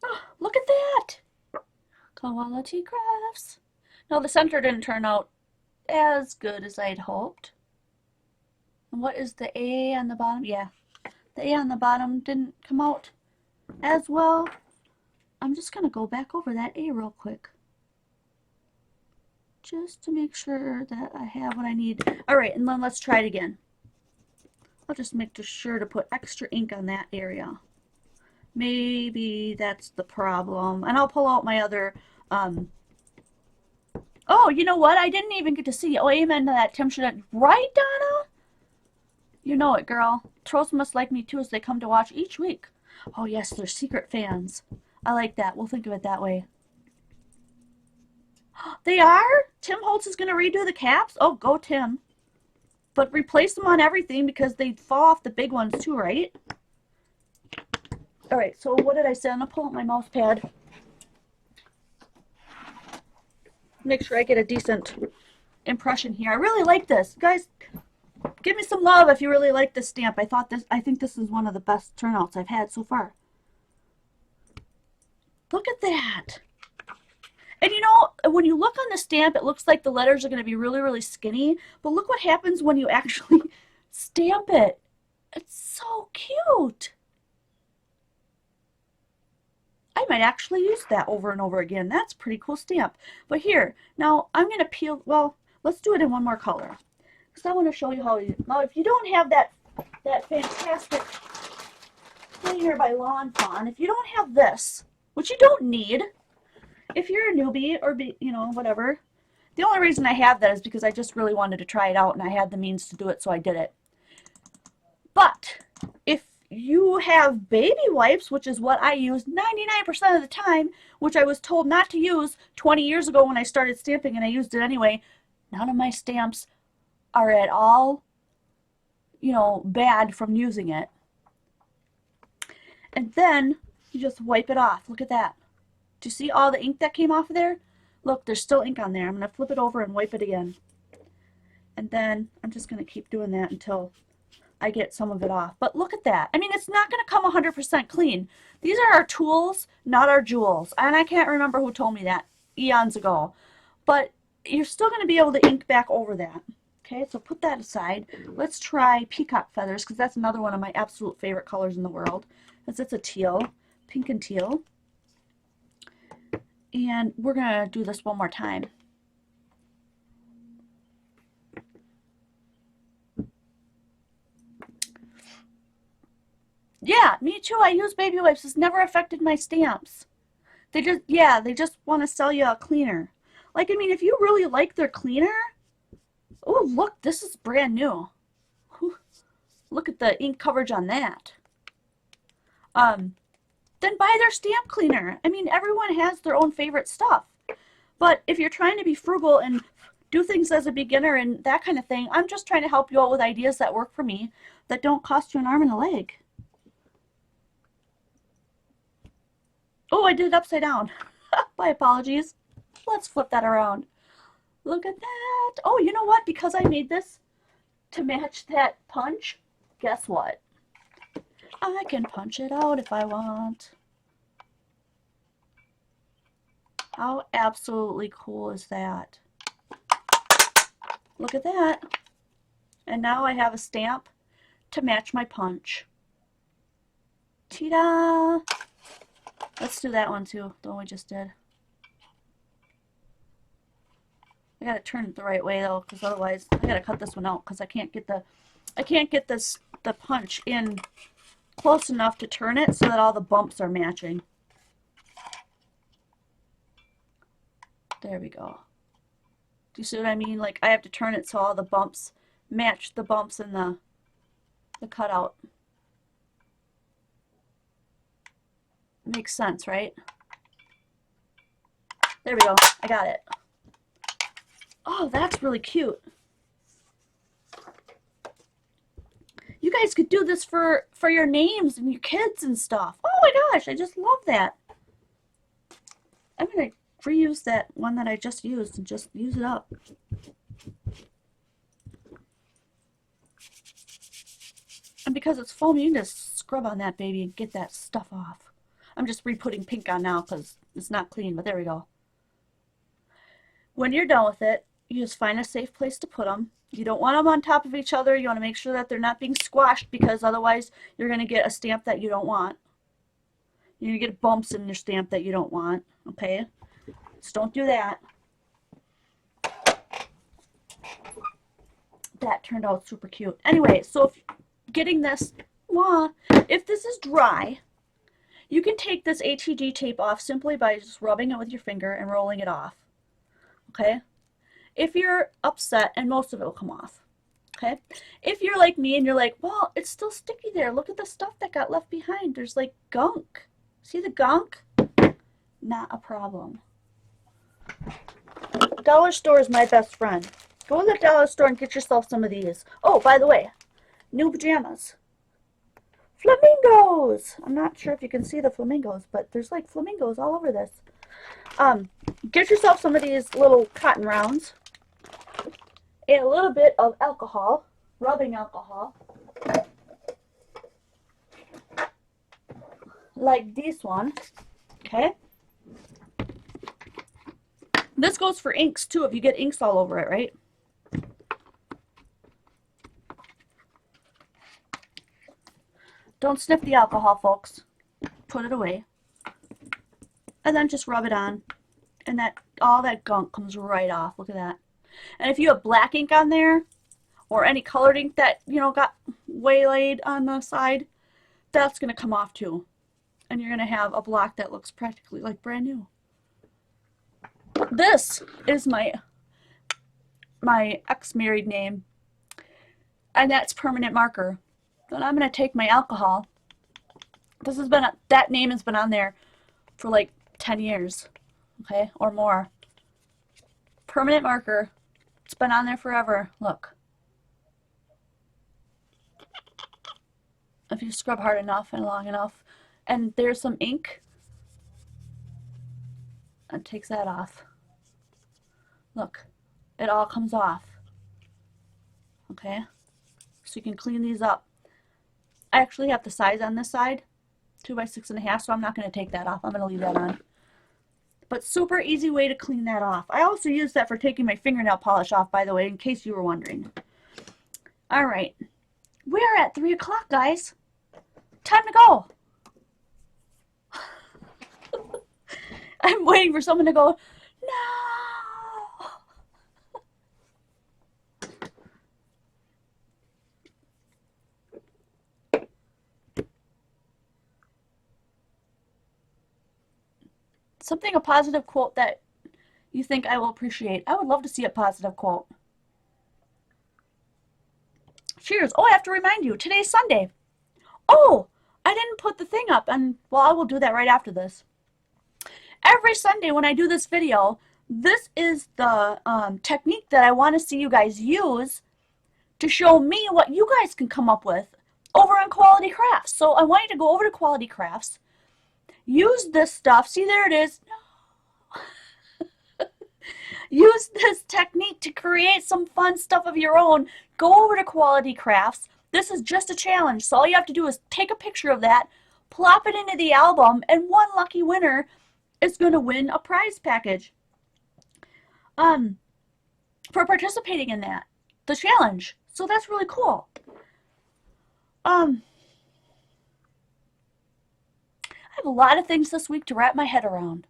Speaker 1: Oh, look at that! Quality Crafts. No, the center didn't turn out as good as I'd hoped. And what is the A on the bottom? Yeah, the A on the bottom didn't come out as well. I'm just going to go back over that A real quick, just to make sure that I have what I need. All right, and then let's try it again. I'll just make sure to put extra ink on that area. Maybe that's the problem. And I'll pull out my other, oh, you know what? I didn't even get to see. Oh, amen to that, Tim. Right, Donna? You know it, girl. Trolls must like me too as they come to watch each week. Oh, yes, they're secret fans. I like that. We'll think of it that way. They are? Tim Holtz is going to redo the caps? Oh, go Tim. But replace them on everything because they fall off the big ones too, right? All right, so what did I say? I'm going to pull out my mouse pad. Make sure I get a decent impression here. I really like this. Guys, give me some love if you really like this stamp. I think this is one of the best turnouts I've had so far. Look at that. And you know, when you look on the stamp, it looks like the letters are going to be really, really skinny. But look what happens when you actually stamp it. It's so cute. I might actually use that over and over again. That's a pretty cool stamp. But here, now I'm going to peel, well, let's do it in one more color. Because I want to show you how, now if you don't have that fantastic Cleaner by Lawn Fawn, if you don't have this, which you don't need, if you're a newbie or, you know, whatever, the only reason I have that is because I just really wanted to try it out and I had the means to do it, so I did it. But if you have baby wipes, which is what I use 99% of the time, which I was told not to use 20 years ago when I started stamping, and I used it anyway, none of my stamps are at all, you know, bad from using it. And then you just wipe it off. Look at that. Do you see all the ink that came off of there? Look, there's still ink on there. I'm going to flip it over and wipe it again. And then I'm just going to keep doing that until I get some of it off. But look at that. I mean, it's not going to come 100% clean. These are our tools, not our jewels. And I can't remember who told me that eons ago. But you're still going to be able to ink back over that. Okay, so put that aside. Let's try peacock feathers, because that's another one of my absolute favorite colors in the world. It's a teal, pink and teal. And we're going to do this one more time. Yeah, me too. I use baby wipes. It's never affected my stamps. They just, yeah, they just want to sell you a cleaner. Like, I mean, if you really like their cleaner, oh, look, this is brand new. Whew, look at the ink coverage on that. Um, then buy their stamp cleaner. I mean, everyone has their own favorite stuff. But if you're trying to be frugal and do things as a beginner and that kind of thing, I'm just trying to help you out with ideas that work for me that don't cost you an arm and a leg. Oh, I did it upside down. My apologies. Let's flip that around. Look at that. Oh, you know what? Because I made this to match that punch, guess what? I can punch it out if I want. How absolutely cool is that? Look at that. And now I have a stamp to match my punch. Ta-da! Let's do that one too, the one we just did. I gotta turn it the right way though, because otherwise I gotta cut this one out because I can't get the punch in close enough to turn it so that all the bumps are matching. There we go. Do you see what I mean? Like I have to turn it so all the bumps match the bumps in the cutout. Makes sense, right? There we go. I got it. Oh, that's really cute. You guys could do this for your names and your kids and stuff. Oh my gosh, I just love that. I'm going to reuse that one that I just used and just use it up. And because it's foam, you can just scrub on that baby and get that stuff off. I'm just re-putting pink on now because it's not clean, but there we go. When you're done with it, you just find a safe place to put them. You don't want them on top of each other. You want to make sure that they're not being squashed because otherwise you're going to get a stamp that you don't want. You're going to get bumps in your stamp that you don't want. Okay? So don't do that. That turned out super cute. Anyway, so if getting this, if this is dry, you can take this ATG tape off simply by just rubbing it with your finger and rolling it off. Okay? If you're upset, and most of it will come off. Okay? If you're like me and you're like, well, it's still sticky there. Look at the stuff that got left behind. There's like gunk. See the gunk? Not a problem. Dollar store is my best friend. Go to the dollar store and get yourself some of these. Oh, by the way, new pajamas. Flamingos! I'm not sure if you can see the flamingos, but there's like flamingos all over this. Get yourself some of these little cotton rounds and a little bit of alcohol, rubbing alcohol, like this one, okay? This goes for inks too if you get inks all over it, right? Don't sniff the alcohol, folks. Put it away. And then just rub it on. And that all that gunk comes right off. Look at that. And if you have black ink on there, or any colored ink that, you know, got waylaid on the side, that's going to come off too. And you're going to have a block that looks practically like brand new. This is my ex-married name. And that's permanent marker. Then I'm going to take my alcohol. This has been, that name has been on there for like 10 years. Okay, or more. Permanent marker. It's been on there forever. Look. If you scrub hard enough and long enough. And there's some ink. It takes that off. Look. It all comes off. Okay. So you can clean these up. I actually have the size on this side. 2 by 6.5, so I'm not going to take that off. I'm going to leave that on. But super easy way to clean that off. I also use that for taking my fingernail polish off, by the way, in case you were wondering. All right. We're at 3 o'clock, guys. Time to go. I'm waiting for someone to go, no. Something, a positive quote that you think I will appreciate. I would love to see a positive quote. Cheers. Oh, I have to remind you, today's Sunday. Oh, I didn't put the thing up, and well, I will do that right after this. Every Sunday when I do this video, this is the technique that I want to see you guys use to show me what you guys can come up with over on Quality Crafts. So I want you to go over to Quality Crafts, use this stuff. See, there it is. Use this technique to create some fun stuff of your own. Go over to Quality Crafts. This is just a challenge, so all you have to do is take a picture of that, plop it into the album, and one lucky winner is going to win a prize package for participating in the challenge. So that's really cool. I have a lot of things this week to wrap my head around.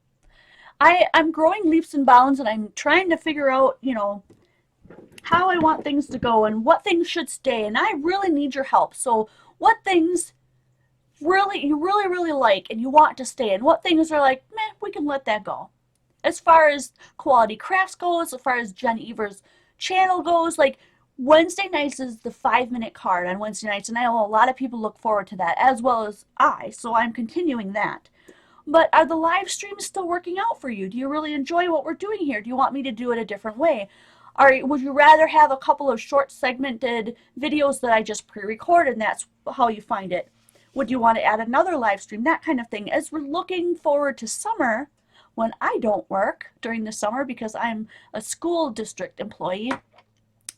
Speaker 1: I'm growing leaps and bounds, and I'm trying to figure out, you know, how I want things to go and what things should stay, and I really need your help. So what things you really like and you want to stay, and what things are like, meh, we can let that go. As far as Quality Crafts goes, as far as Jen Ever's channel goes, like Wednesday nights is the 5-minute card on Wednesday nights, and I know a lot of people look forward to that, as well as I, so I'm continuing that. But are the live streams still working out for you? Do you really enjoy what we're doing here? Do you want me to do it a different way? Would you rather have a couple of short segmented videos that I just pre-record and that's how you find it? Would you want to add another live stream? That kind of thing. As we're looking forward to summer, when I don't work during the summer because I'm a school district employee,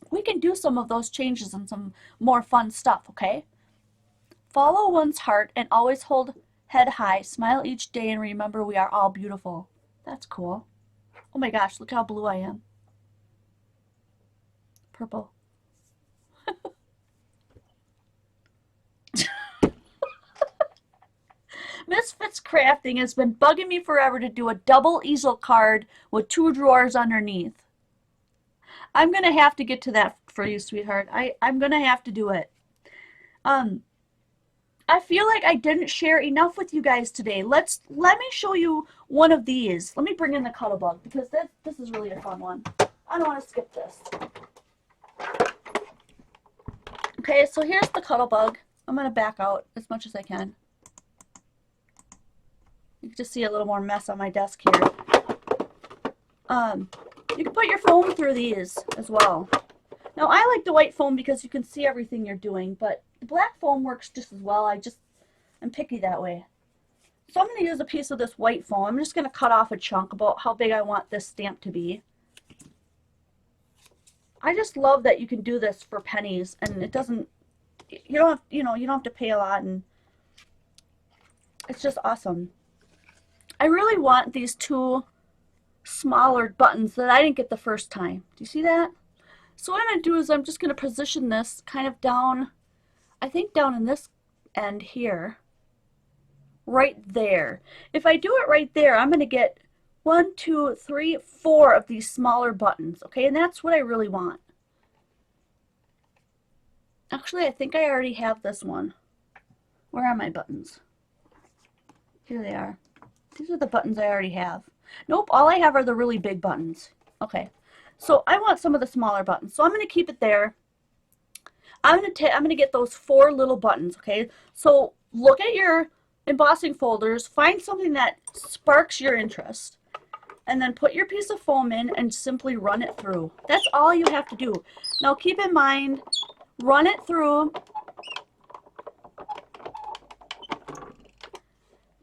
Speaker 1: we can do some of those changes and some more fun stuff, okay? Follow one's heart and always hold head high, smile each day, and remember we are all beautiful. That's cool. Oh my gosh, look how blue I am. Purple. Misfits Crafting has been bugging me forever to do a double easel card with 2 drawers underneath. I'm going to have to get to that for you, sweetheart. I'm going to have to do it. I feel like I didn't share enough with you guys today. Let me show you one of these. Let me bring in the Cuttlebug because this is really a fun one. I don't want to skip this. Okay, so here's the Cuttlebug. I'm going to back out as much as I can. You can just see a little more mess on my desk here. You can put your foam through these as well. Now, I like the white foam because you can see everything you're doing, but the black foam works just as well. I'm picky that way. So I'm going to use a piece of this white foam. I'm just going to cut off a chunk about how big I want this stamp to be. I just love that you can do this for pennies, and it doesn't, you don't have to pay a lot, and it's just awesome. I really want these 2 smaller buttons that I didn't get the first time. Do you see that? So what I'm going to do is I'm just going to position this kind of down, I think down in this end here, right there. If I do it right there, I'm going to get 1, 2, 3, 4 of these smaller buttons, okay? And that's what I really want. Actually, I think I already have this one. Where are my buttons? Here they are. These are the buttons I already have. Nope, all I have are the really big buttons. Okay, so I want some of the smaller buttons. So I'm going to keep it there. I'm going to get those 4 little buttons, okay? So look at your embossing folders, find something that sparks your interest, and then put your piece of foam in and simply run it through. That's all you have to do. Now keep in mind, run it through.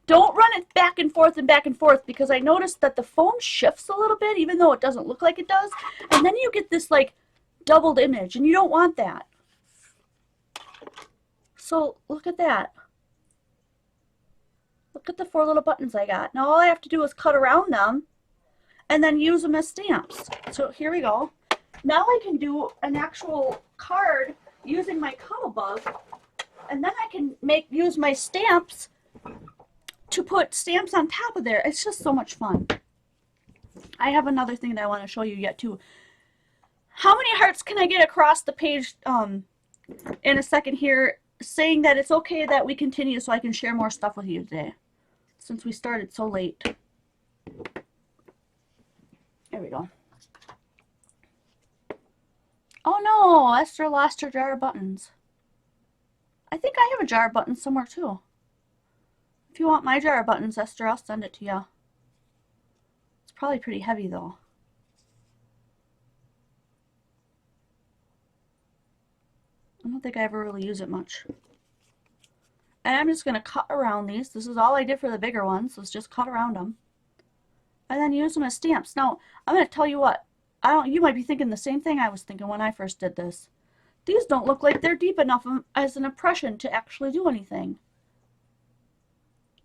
Speaker 1: Don't run it back and forth because I noticed that the foam shifts a little bit even though it doesn't look like it does. And then you get this like doubled image and you don't want that. So look at that. Look at the 4 little buttons I got. Now all I have to do is cut around them and then use them as stamps. So here we go. Now I can do an actual card using my Cuttlebug, and then I can use my stamps to put stamps on top of there. It's just so much fun. I have another thing that I want to show you yet too. How many hearts can I get across the page in a second here saying that it's okay that we continue so I can share more stuff with you today since we started so late? we go. Oh no, Esther lost her jar of buttons. I think I have a jar of buttons somewhere too. If you want my jar of buttons, Esther, I'll send it to you. It's probably pretty heavy though. I don't think I ever really use it much. And I'm just going to cut around these. This is all I did for the bigger ones, was just cut around them. And then use them as stamps. Now, I'm going to tell you what. You might be thinking the same thing I was thinking when I first did this. These don't look like they're deep enough as an impression to actually do anything.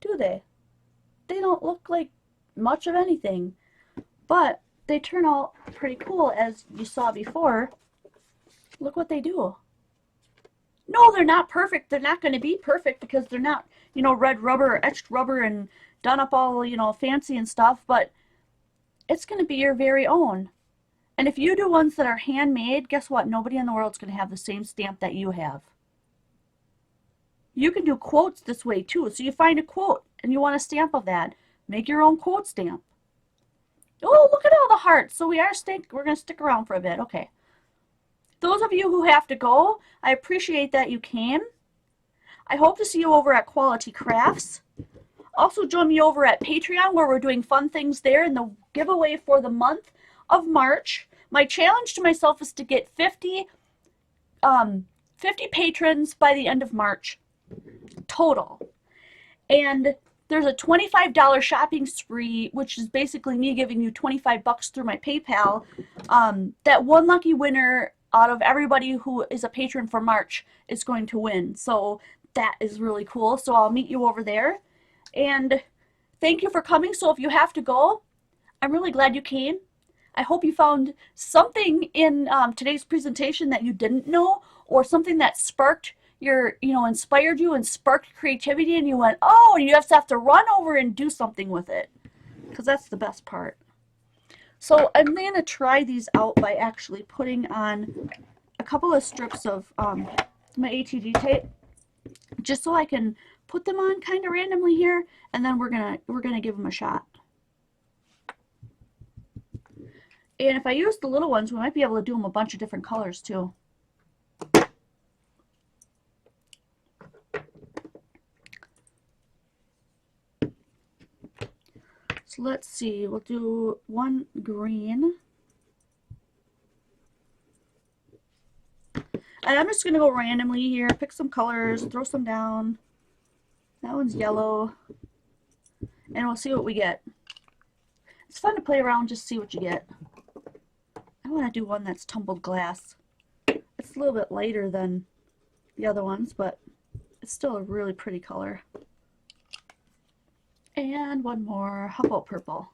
Speaker 1: Do they? They don't look like much of anything. But they turn out pretty cool, as you saw before. Look what they do. No, they're not perfect. They're not going to be perfect because they're not, you know, red rubber or etched rubber and done up all, you know, fancy and stuff, but it's going to be your very own. And if you do ones that are handmade, guess what? Nobody in the world is going to have the same stamp that you have. You can do quotes this way too. So you find a quote and you want a stamp of that. Make your own quote stamp. Oh, look at all the hearts. So we're going to stick around for a bit. Okay. Those of you who have to go, I appreciate that you came. I hope to see you over at Quality Crafts. Also join me over at Patreon, where we're doing fun things there in the giveaway for the month of March. My challenge to myself is to get 50 patrons by the end of March total. And there's a $25 shopping spree, which is basically me giving you $25 through my PayPal. That one lucky winner out of everybody who is a patron for March is going to win. So that is really cool. So I'll meet you over there. And thank you for coming. So if you have to go, I'm really glad you came. I hope you found something in today's presentation that you didn't know, or something that sparked your, inspired you and sparked creativity, and you went, oh, and you just have to run over and do something with it, because that's the best part. So I'm going to try these out by actually putting on a couple of strips of my ATG tape, just so I can put them on kind of randomly here, and then we're gonna give them a shot. And if I use the little ones, we might be able to do them a bunch of different colors too. So let's see, we'll do one green. And I'm just going to go randomly here, pick some colors, throw some down. That one's yellow. And we'll see what we get. It's fun to play around, just see what you get. I want to do one that's tumbled glass. It's a little bit lighter than the other ones, but it's still a really pretty color. And one more. How about purple?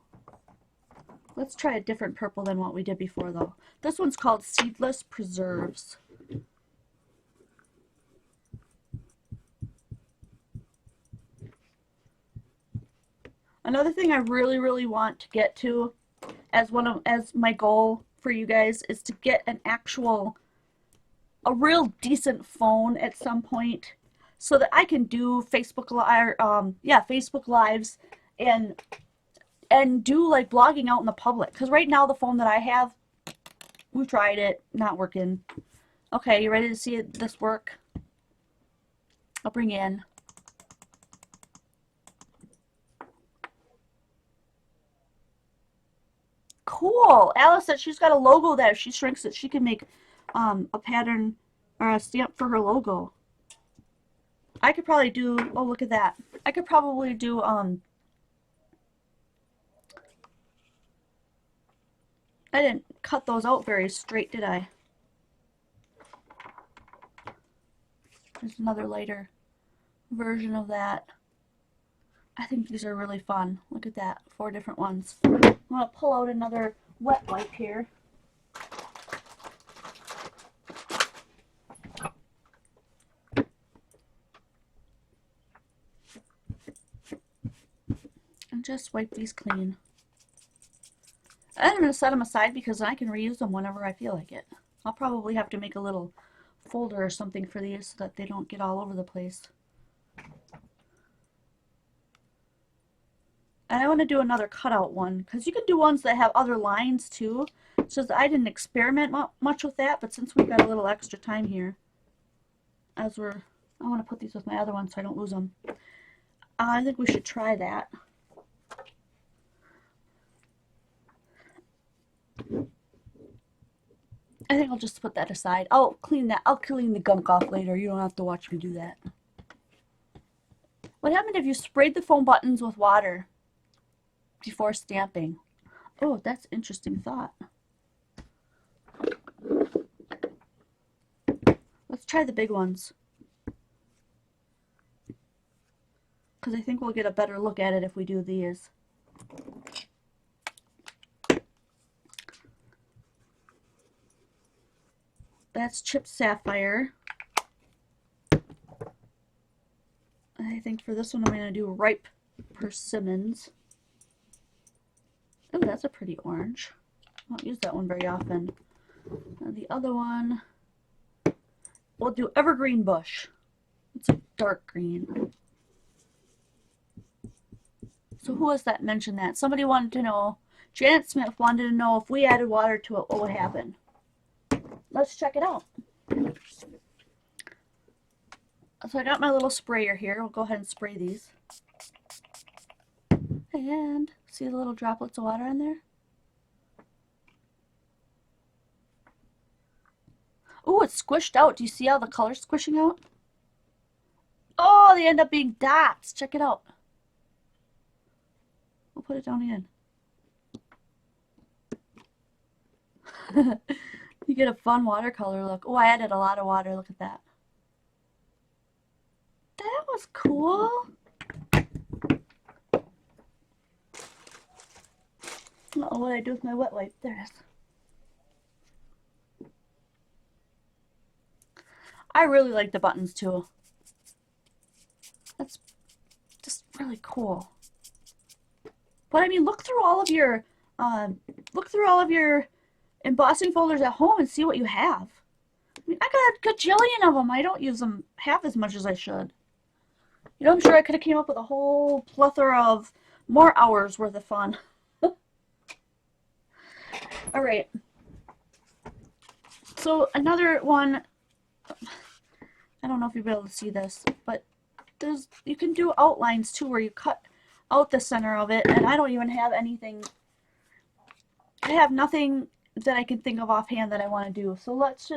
Speaker 1: Let's try a different purple than what we did before, though. This one's called Seedless Preserves. Another thing I really, really want to get to as my goal for you guys is to get a real decent phone at some point, so that I can do Facebook Lives and do like blogging out in the public. Because right now the phone that I have, we tried it, not working. Okay, you ready to see this work? I'll bring in. Cool. Alice said she's got a logo that if she shrinks it, she can make a pattern or a stamp for her logo. I could probably do, oh, look at that. I could probably do, I didn't cut those out very straight, did I? There's another lighter version of that. I think these are really fun. Look at that, 4 different ones. I'm going to pull out another wet wipe here. And just wipe these clean. And I'm going to set them aside because I can reuse them whenever I feel like it. I'll probably have to make a little folder or something for these so that they don't get all over the place. And I want to do another cutout one because you can do ones that have other lines too. It's just I didn't experiment much with that, but since we've got a little extra time here, I want to put these with my other ones so I don't lose them. I think we should try that. I think I'll just put that aside. I'll clean the gunk off later. You don't have to watch me do that. What happened if you sprayed the foam buttons with water before stamping? Oh, that's an interesting thought. Let's try the big ones. Because I think we'll get a better look at it if we do these. That's chipped sapphire. I think for this one I'm going to do ripe persimmons. Oh, that's a pretty orange. I don't use that one very often. And the other one, we'll do evergreen bush. It's a dark green. So who was that mentioned that? Somebody wanted to know, Janet Smith wanted to know if we added water to it, what would happen? Let's check it out. So I got my little sprayer here. We'll go ahead and spray these. And see the little droplets of water in there? Ooh, it's squished out. Do you see how the color's squishing out? Oh, they end up being dots. Check it out. We'll put it down again. You get a fun watercolor look. Oh, I added a lot of water. Look at that. That was cool. Uh-oh, what did I do with my wet wipe? There it is. I really like the buttons too. That's just really cool. But I mean, look through all of your embossing folders at home and see what you have. I mean, I got a gajillion of them. I don't use them half as much as I should. You know, I'm sure I could have came up with a whole plethora of more hours worth of fun. All right. So another one, I don't know if you'll be able to see this, but you can do outlines too where you cut out the center of it, and I don't even have anything. I have nothing that I can think of offhand that I want to do. So let's see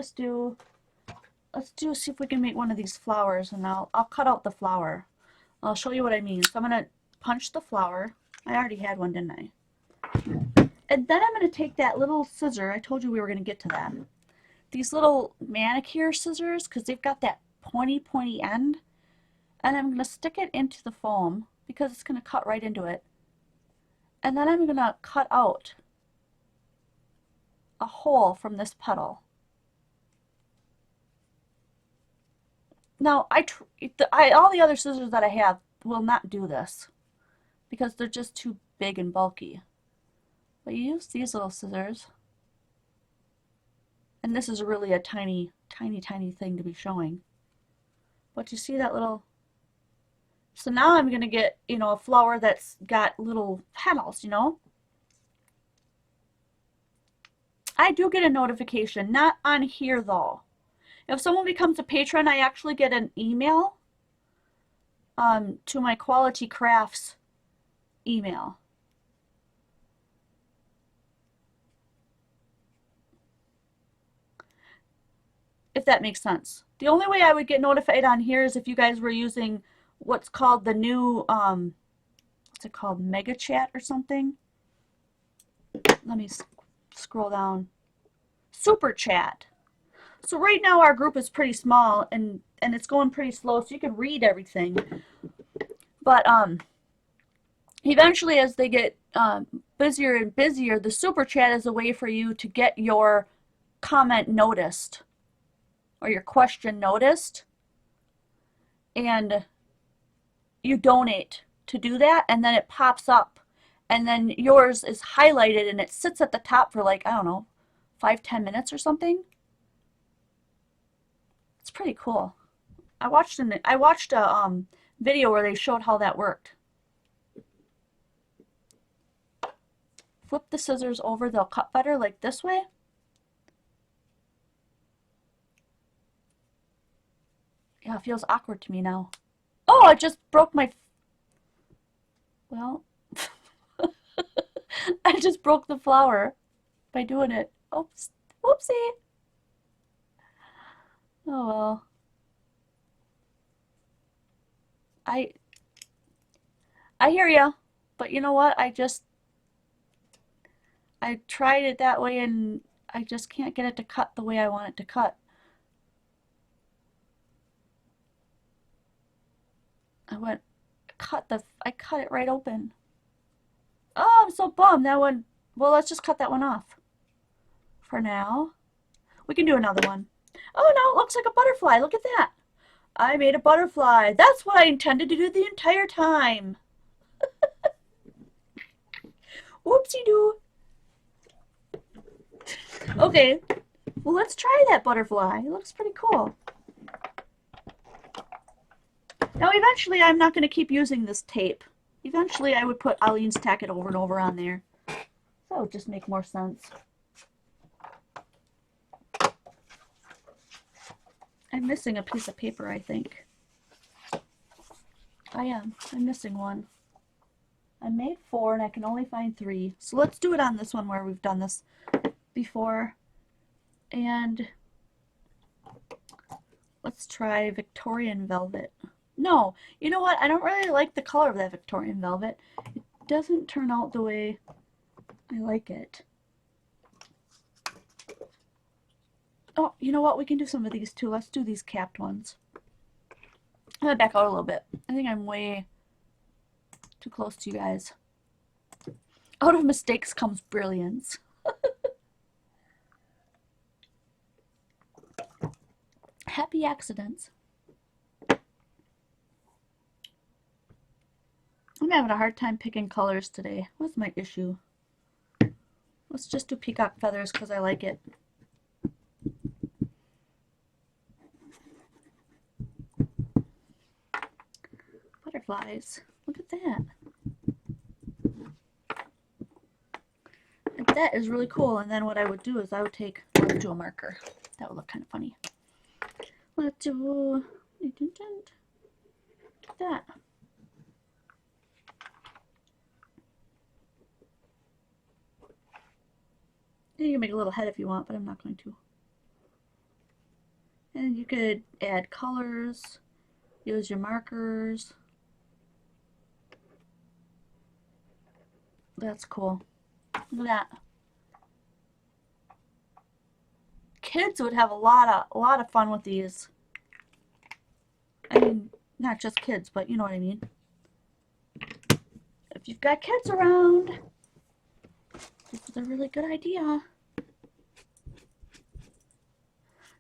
Speaker 1: if we can make one of these flowers, and I'll cut out the flower. I'll show you what I mean. So I'm going to punch the flower. I already had one, didn't I? And then I'm going to take that little scissor. I told you we were going to get to that. These little manicure scissors, because they've got that pointy end. And I'm going to stick it into the foam because it's going to cut right into it. And then I'm going to cut out a hole from this petal. Now, all the other scissors that I have will not do this because they're just too big and bulky. But you use these little scissors, and this is really a tiny thing to be showing. But you see that little, so now I'm going to get, you know, a flower that's got little petals, you know. I do get a notification, not on here though. If someone becomes a patron, I actually get an email to my Quality Crafts email. If that makes sense. The only way I would get notified on here is if you guys were using what's called the new, what's it called, Mega Chat or something? Let me scroll down. Super Chat. So right now our group is pretty small and it's going pretty slow, so you can read everything. But eventually as they get busier and busier, the Super Chat is a way for you to get your comment noticed or your question noticed. And you donate to do that, and then it pops up. And then yours is highlighted and it sits at the top for like, I don't know, 5-10 minutes or something. It's pretty cool. I watched a video where they showed how that worked. flip the scissors over, they'll cut better, like this way. Yeah, it feels awkward to me now. Oh, I just broke my... Well, I just broke the flower by doing it. Oops. Whoopsie. Oh well. I hear ya, but you know what? I tried it that way and I just can't get it to cut the way I want it to cut. I cut it right open. Oh, I'm so bummed. That one, well, let's just cut that one off for now. We can do another one. Oh no, it looks like a butterfly. Look at that. I made a butterfly. That's what I intended to do the entire time. Whoopsie doo. Okay, well, let's try that butterfly. It looks pretty cool. Now, eventually, I'm not going to keep using this tape. Eventually, I would put Eileen's tack it over and over on there. So it would just make more sense. I'm missing a piece of paper, I think. I am. I'm missing one. I made 4 and I can only find 3. So let's do it on this one where we've done this before. And let's try Victorian velvet. No, you know what? I don't really like the color of that Victorian velvet. It doesn't turn out the way I like it. Oh, you know what? We can do some of these too. Let's do these capped ones. I'm gonna back out a little bit. I think I'm way too close to you guys. Out of mistakes comes brilliance. Happy accidents. I'm having a hard time picking colors today. What's my issue? Let's just do peacock feathers because I like it. Butterflies. Look at that. And that is really cool. And then what I would do is I would take, let's do a marker. That would look kind of funny. Let's do that. You can make a little head if you want, but I'm not going to. And you could add colors, use your markers. That's cool. Look at that. Kids would have a lot of fun with these. I mean, not just kids, but you know what I mean. If you've got kids around, this is a really good idea.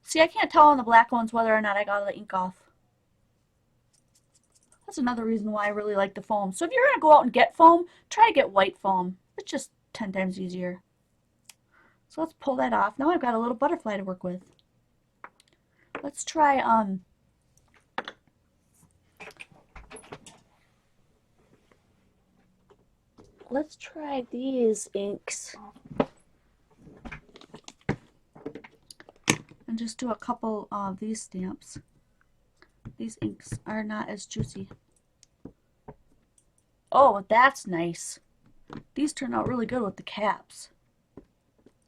Speaker 1: See, I can't tell on the black ones whether or not I got the ink off. That's another reason why I really like the foam. So if you're going to go out and get foam, try to get white foam. It's just 10 times easier. So let's pull that off. Now I've got a little butterfly to work with. Let's try these inks. And just do a couple of these stamps. These inks are not as juicy. Oh, that's nice. These turn out really good with the caps.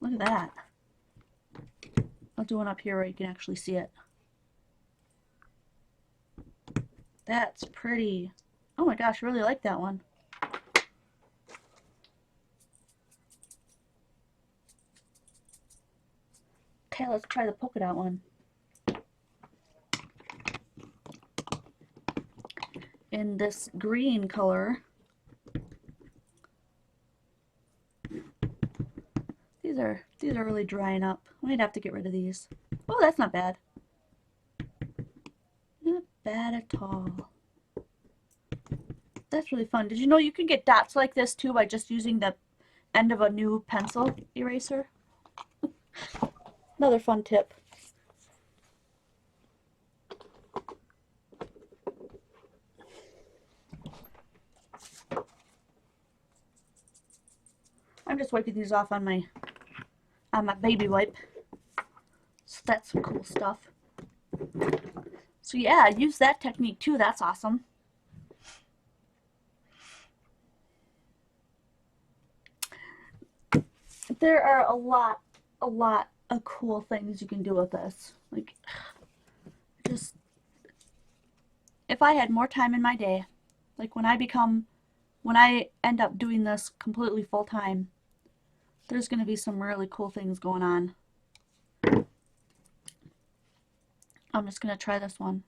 Speaker 1: Look at that. I'll do one up here where you can actually see it. That's pretty. Oh my gosh, I really like that one. Okay, let's try the polka dot one. In this green color. These are really drying up. I might have to get rid of these. Oh, that's not bad. Not bad at all. That's really fun. Did you know you can get dots like this too by just using the end of a new pencil eraser? Another fun tip. I'm just wiping these off on my baby wipe. So that's some cool stuff. So yeah, use that technique too. That's awesome. There are a lot of cool things you can do with this. Like, just, if I had more time in my day, like when I end up doing this completely full time, there's going to be some really cool things going on. I'm just going to try this one.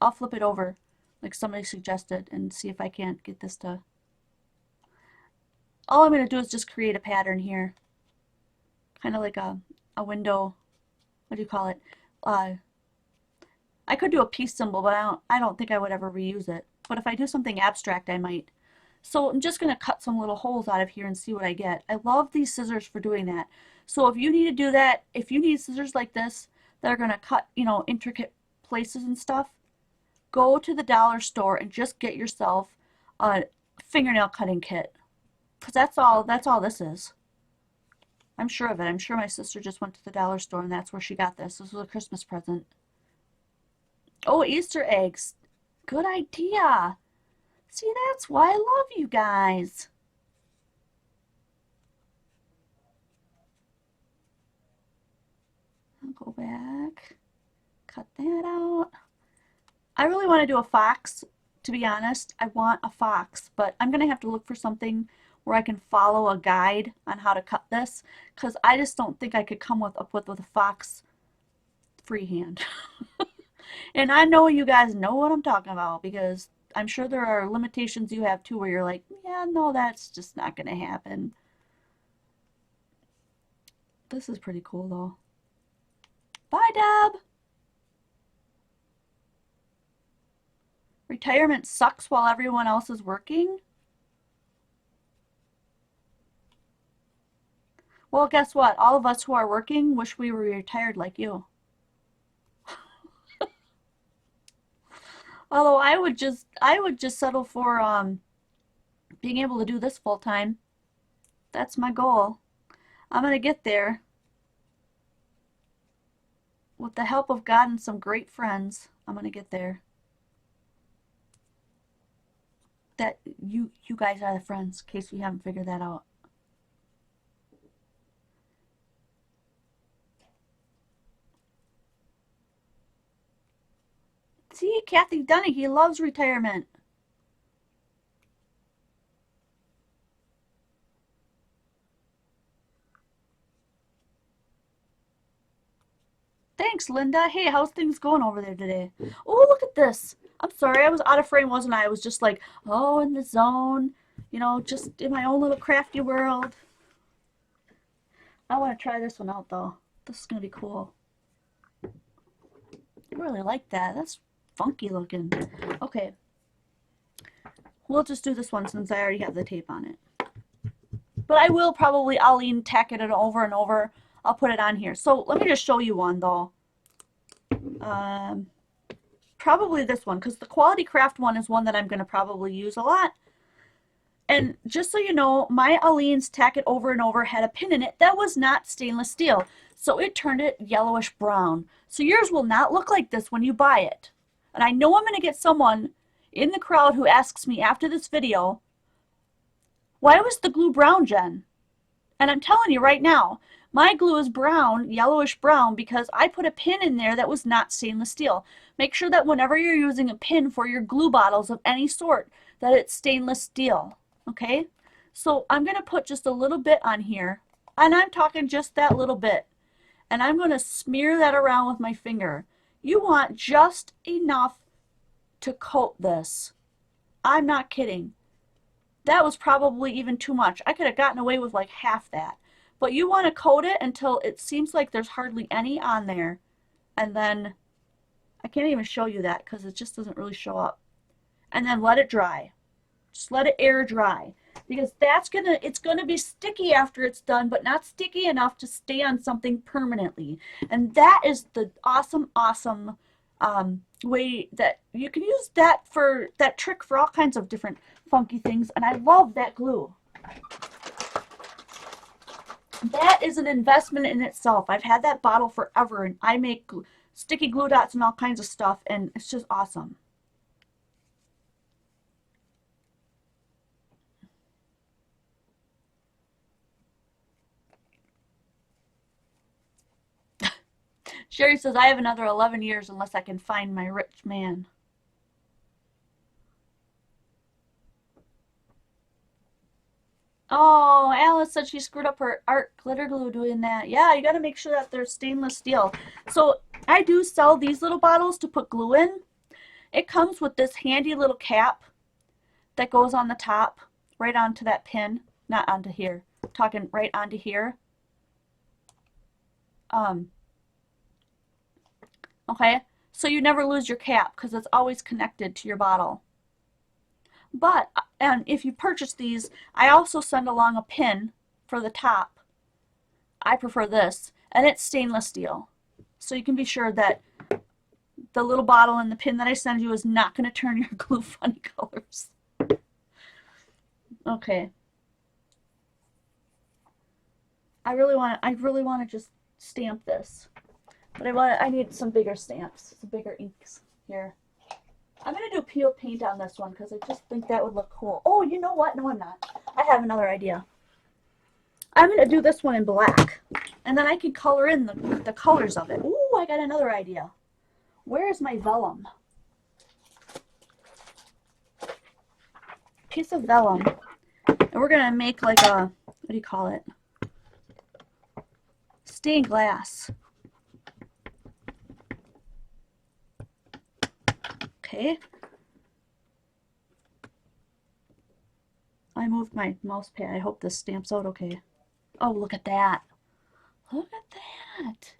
Speaker 1: I'll flip it over like somebody suggested and see if I can't get this to. All I'm going to do is just create a pattern here. Kind of like a window, what do you call it? I could do a peace symbol, but I don't think I would ever reuse it. But if I do something abstract, I might. So I'm just going to cut some little holes out of here and see what I get. I love these scissors for doing that. So if you need to do that, if you need scissors like this that are going to cut, you know, intricate places and stuff, go to the dollar store and just get yourself a fingernail cutting kit. Because that's all this is. I'm sure of it. I'm sure my sister just went to the dollar store and that's where she got this. This was a Christmas present. Oh, Easter eggs. Good idea. See, that's why I love you guys. I'll go back. Cut that out. I really want to do a fox, to be honest. I want a fox, but I'm going to have to look for something where I can follow a guide on how to cut this, because I just don't think I could come up with a fox freehand. And I know you guys know what I'm talking about, because I'm sure there are limitations you have too where you're like, yeah, no, that's just not going to happen. This is pretty cool though. Bye, Deb! Retirement sucks while everyone else is working? Well, guess what? All of us who are working wish we were retired like you. Although I would just settle for being able to do this full time. That's my goal. I'm gonna get there. With the help of God and some great friends, I'm gonna get there. That you guys are the friends, in case we haven't figured that out. See, Kathy Dunning, he loves retirement. Thanks, Linda. Hey, how's things going over there today? Oh, look at this. I'm sorry, I was out of frame, wasn't I? I was just like, oh, in the zone, you know, just in my own little crafty world. I want to try this one out, though. This is going to be cool. I really like that. That's funky looking. Okay. We'll just do this one since I already have the tape on it. But I will probably, I'll tack it over and over. I'll put it on here. So let me just show you one, though. Probably this one, because the Quality Craft one is one that I'm going to probably use a lot. And just so you know, my Aleene's Tack It Over and Over had a pin in it that was not stainless steel. So it turned it yellowish brown. So yours will not look like this when you buy it. And I know I'm going to get someone in the crowd who asks me after this video, why was the glue brown, Jen? And I'm telling you right now, my glue is brown, yellowish brown, because I put a pin in there that was not stainless steel. Make sure that whenever you're using a pin for your glue bottles of any sort, that it's stainless steel, okay? So I'm going to put just a little bit on here, and I'm talking just that little bit. And I'm going to smear that around with my finger. You want just enough to coat this. I'm not kidding. That was probably even too much. I could have gotten away with like half that. But you want to coat it until it seems like there's hardly any on there. And then, I can't even show you that because it just doesn't really show up. And then let it dry. Just let it air dry. Because it's gonna be sticky after it's done, but not sticky enough to stay on something permanently. And that is the awesome way that you can use that trick for all kinds of different funky things. And I love that glue. That is an investment in itself. I've had that bottle forever, and I make sticky glue dots and all kinds of stuff, and it's just awesome. Sherry says, I have another 11 years unless I can find my rich man. Oh, Alice said she screwed up her art glitter glue doing that. Yeah, you got to make sure that they're stainless steel. So I do sell these little bottles to put glue in. It comes with this handy little cap that goes on the top, right onto that pin. Not onto here. I'm talking right onto here. Okay, so you never lose your cap because it's always connected to your bottle. But, and if you purchase these, I also send along a pin for the top. I prefer this, and it's stainless steel. So you can be sure that the little bottle and the pin that I send you is not going to turn your glue funny colors. Okay. I really want to just stamp this. But I need some bigger stamps, some bigger inks here. I'm going to do peel paint on this one because I just think that would look cool. Oh, you know what? No, I'm not. I have another idea. I'm going to do this one in black. And then I can color in the colors of it. Ooh, I got another idea. Where is my vellum? Piece of vellum. And we're going to make like a, what do you call it? Stained glass. Okay. I moved my mouse pad. I hope this stamps out okay. Oh, look at that. Look at that.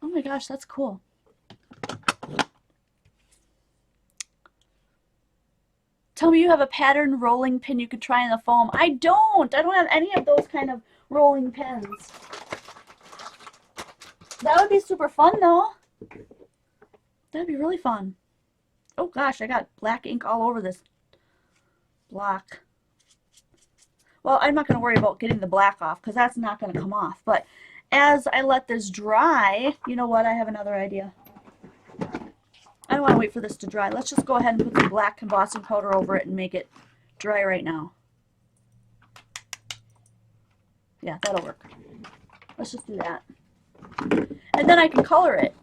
Speaker 1: Oh my gosh, that's cool. Tell me you have a pattern rolling pin you could try in the foam. I don't have any of those kind of rolling pins. That would be super fun though. That'd be really fun. Oh gosh, I got black ink all over this block. Well, I'm not going to worry about getting the black off because that's not going to come off. But as I let this dry, you know what? I have another idea. I don't want to wait for this to dry. Let's just go ahead and put some black embossing powder over it and make it dry right now. Yeah, that'll work. Let's just do that. And then I can color it.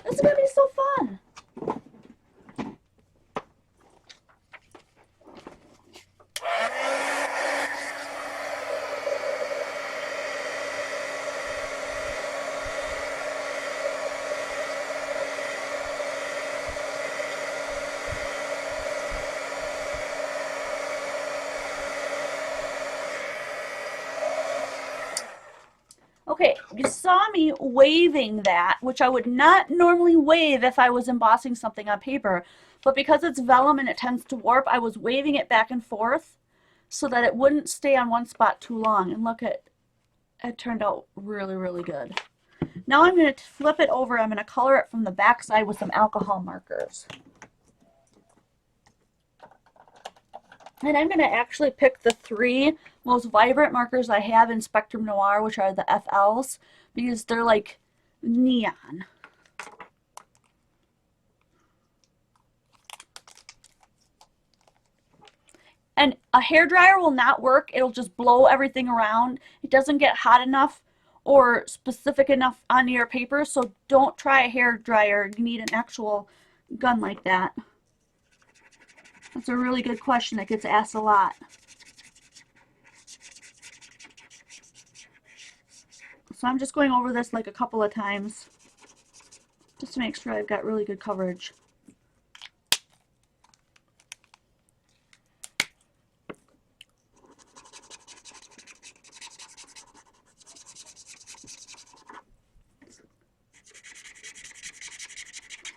Speaker 1: This is going to be so fun. Okay, you saw me waving that, which I would not normally wave if I was embossing something on paper, but because it's vellum and it tends to warp, I was waving it back and forth so that it wouldn't stay on one spot too long. And look, it turned out really, really good. Now I'm going to flip it over. I'm going to color it from the back side with some alcohol markers. And I'm going to actually pick the 3 most vibrant markers I have in Spectrum Noir, which are the FLs, because they're like neon. And a hairdryer will not work. It'll just blow everything around. It doesn't get hot enough or specific enough on your paper, so don't try a hairdryer. You need an actual gun like that. That's a really good question that gets asked a lot. So I'm just going over this like a couple of times just to make sure I've got really good coverage.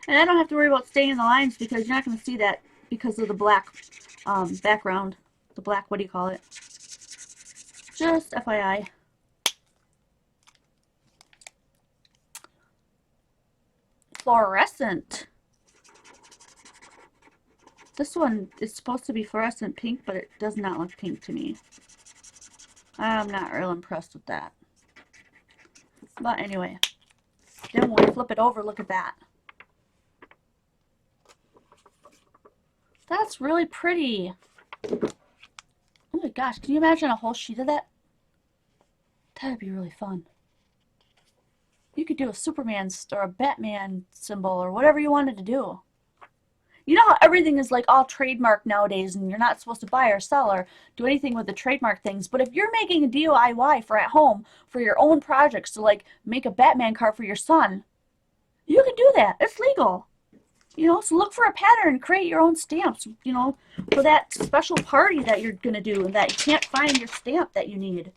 Speaker 1: And I don't have to worry about staying in the lines because you're not going to see that because of the black background. The black, what do you call it? Just FYI. Fluorescent. This one is supposed to be fluorescent pink, but it does not look pink to me. I'm not real impressed with that. But anyway, then when we flip it over, look at that. That's really pretty. Oh my gosh, can you imagine a whole sheet of that? That'd be really fun. You could do a Superman or a Batman symbol or whatever you wanted to do. You know how everything is like all trademark nowadays and you're not supposed to buy or sell or do anything with the trademark things. But if you're making a DIY for at home for your own projects to like make a Batman car for your son, you can do that. It's legal. You know, so look for a pattern and create your own stamps, you know, for that special party that you're going to do and that you can't find your stamp that you need.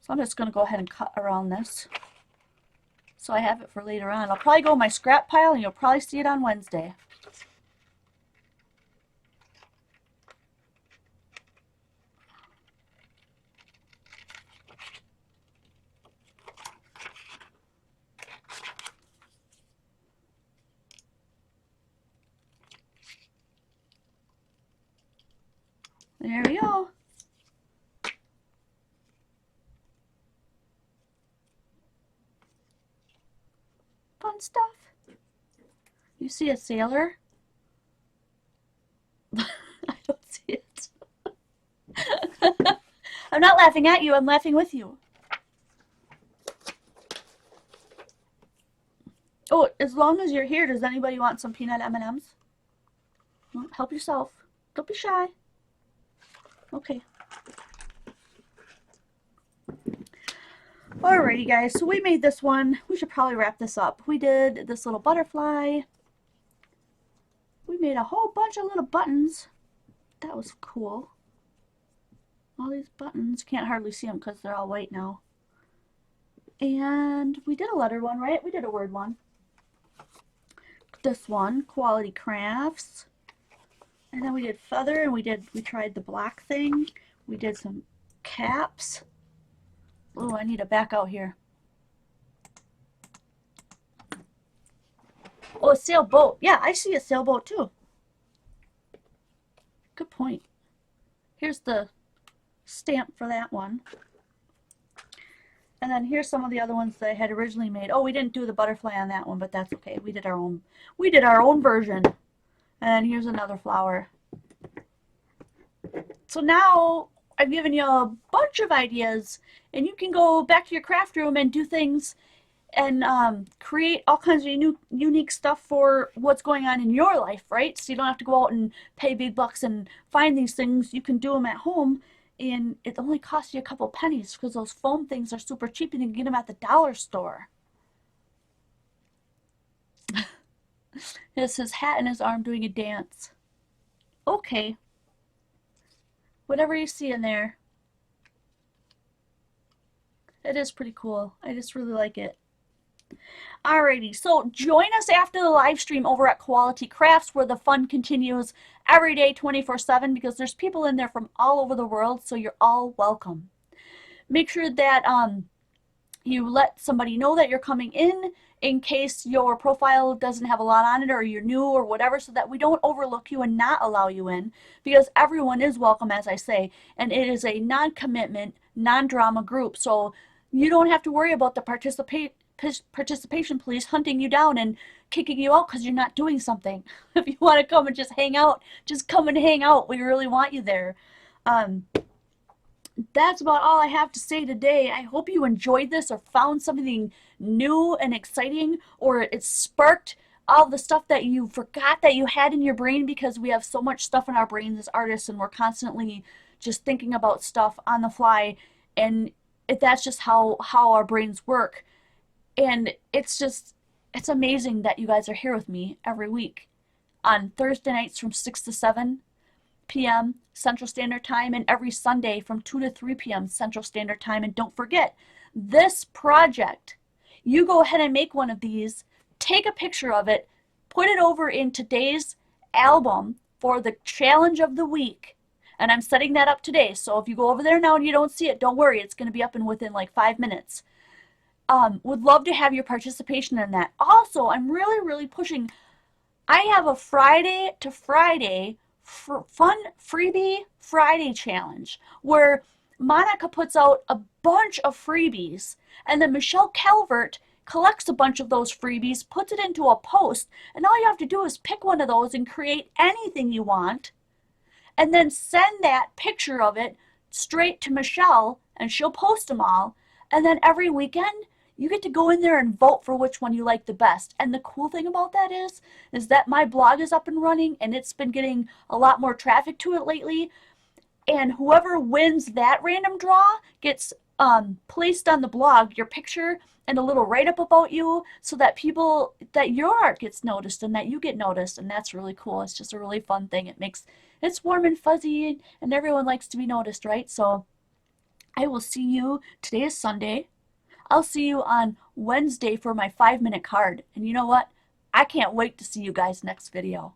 Speaker 1: So I'm just going to go ahead and cut around this so I have it for later on. I'll probably go in my scrap pile and you'll probably see it on Wednesday. There we go. Fun stuff. You see a sailor? I don't see it. I'm not laughing at you, I'm laughing with you. Oh, as long as you're here, does anybody want some peanut M&Ms? Well, help yourself. Don't be shy. Okay. Alrighty guys, so we made this one. We should probably wrap this up. We did this little butterfly. We made a whole bunch of little buttons. That was cool. All these buttons. Can't hardly see them because they're all white now. And we did a letter one, right? We did a word one. This one, Quality Crafts. And then we did feather and we tried the black thing. We did some caps. Oh, I need to back out here. Oh, a sailboat. Yeah, I see a sailboat too. Good point. Here's the stamp for that one. And then here's some of the other ones that I had originally made. Oh, we didn't do the butterfly on that one, but that's okay. We did our own version. And here's another flower. So now I've given you a bunch of ideas and you can go back to your craft room and do things and create all kinds of unique stuff for what's going on in your life, right? So you don't have to go out and pay big bucks and find these things. You can do them at home and it only costs you a couple pennies because those foam things are super cheap and you can get them at the dollar store. It's his hat and his arm doing a dance. Okay. Whatever you see in there. It is pretty cool. I just really like it. Alrighty, so join us after the live stream over at Quality Crafts where the fun continues every day 24/7 because there's people in there from all over the world, so you're all welcome. Make sure that you let somebody know that you're coming in case your profile doesn't have a lot on it or you're new or whatever, so that we don't overlook you and not allow you in, because everyone is welcome, as I say, and it is a non-commitment, non-drama group, so you don't have to worry about the participation police hunting you down and kicking you out because you're not doing something. If you want to come and just hang out, just come and hang out. We really want you there. That's about all I have to say today. I hope you enjoyed this or found something new and exciting, or it sparked all the stuff that you forgot that you had in your brain, because we have so much stuff in our brains as artists and we're constantly just thinking about stuff on the fly, and that's just how our brains work. And it's amazing that you guys are here with me every week on Thursday nights from 6 to 7 p.m. Central Standard Time, and every Sunday from 2 to 3 p.m. Central Standard Time. And don't forget, this project, you go ahead and make one of these, take a picture of it, put it over in today's album for the challenge of the week. And I'm setting that up today. So if you go over there now and you don't see it, don't worry. It's going to be up within like 5 minutes. Would love to have your participation in that. Also, I'm really pushing. I have a Friday to Friday fun freebie Friday challenge where Monica puts out a bunch of freebies and then Michelle Calvert collects a bunch of those freebies, puts it into a post, and all you have to do is pick one of those and create anything you want and then send that picture of it straight to Michelle and she'll post them all. And then every weekend, you get to go in there and vote for which one you like the best. And the cool thing about that is that my blog is up and running and it's been getting a lot more traffic to it lately. And whoever wins that random draw gets placed on the blog, your picture and a little write-up about you so that people, that your art gets noticed and that you get noticed. And that's really cool. It's just a really fun thing. It's warm and fuzzy and everyone likes to be noticed, right? So I will see you, today is Sunday. I'll see you on Wednesday for my 5-minute card. And you know what? I can't wait to see you guys next video.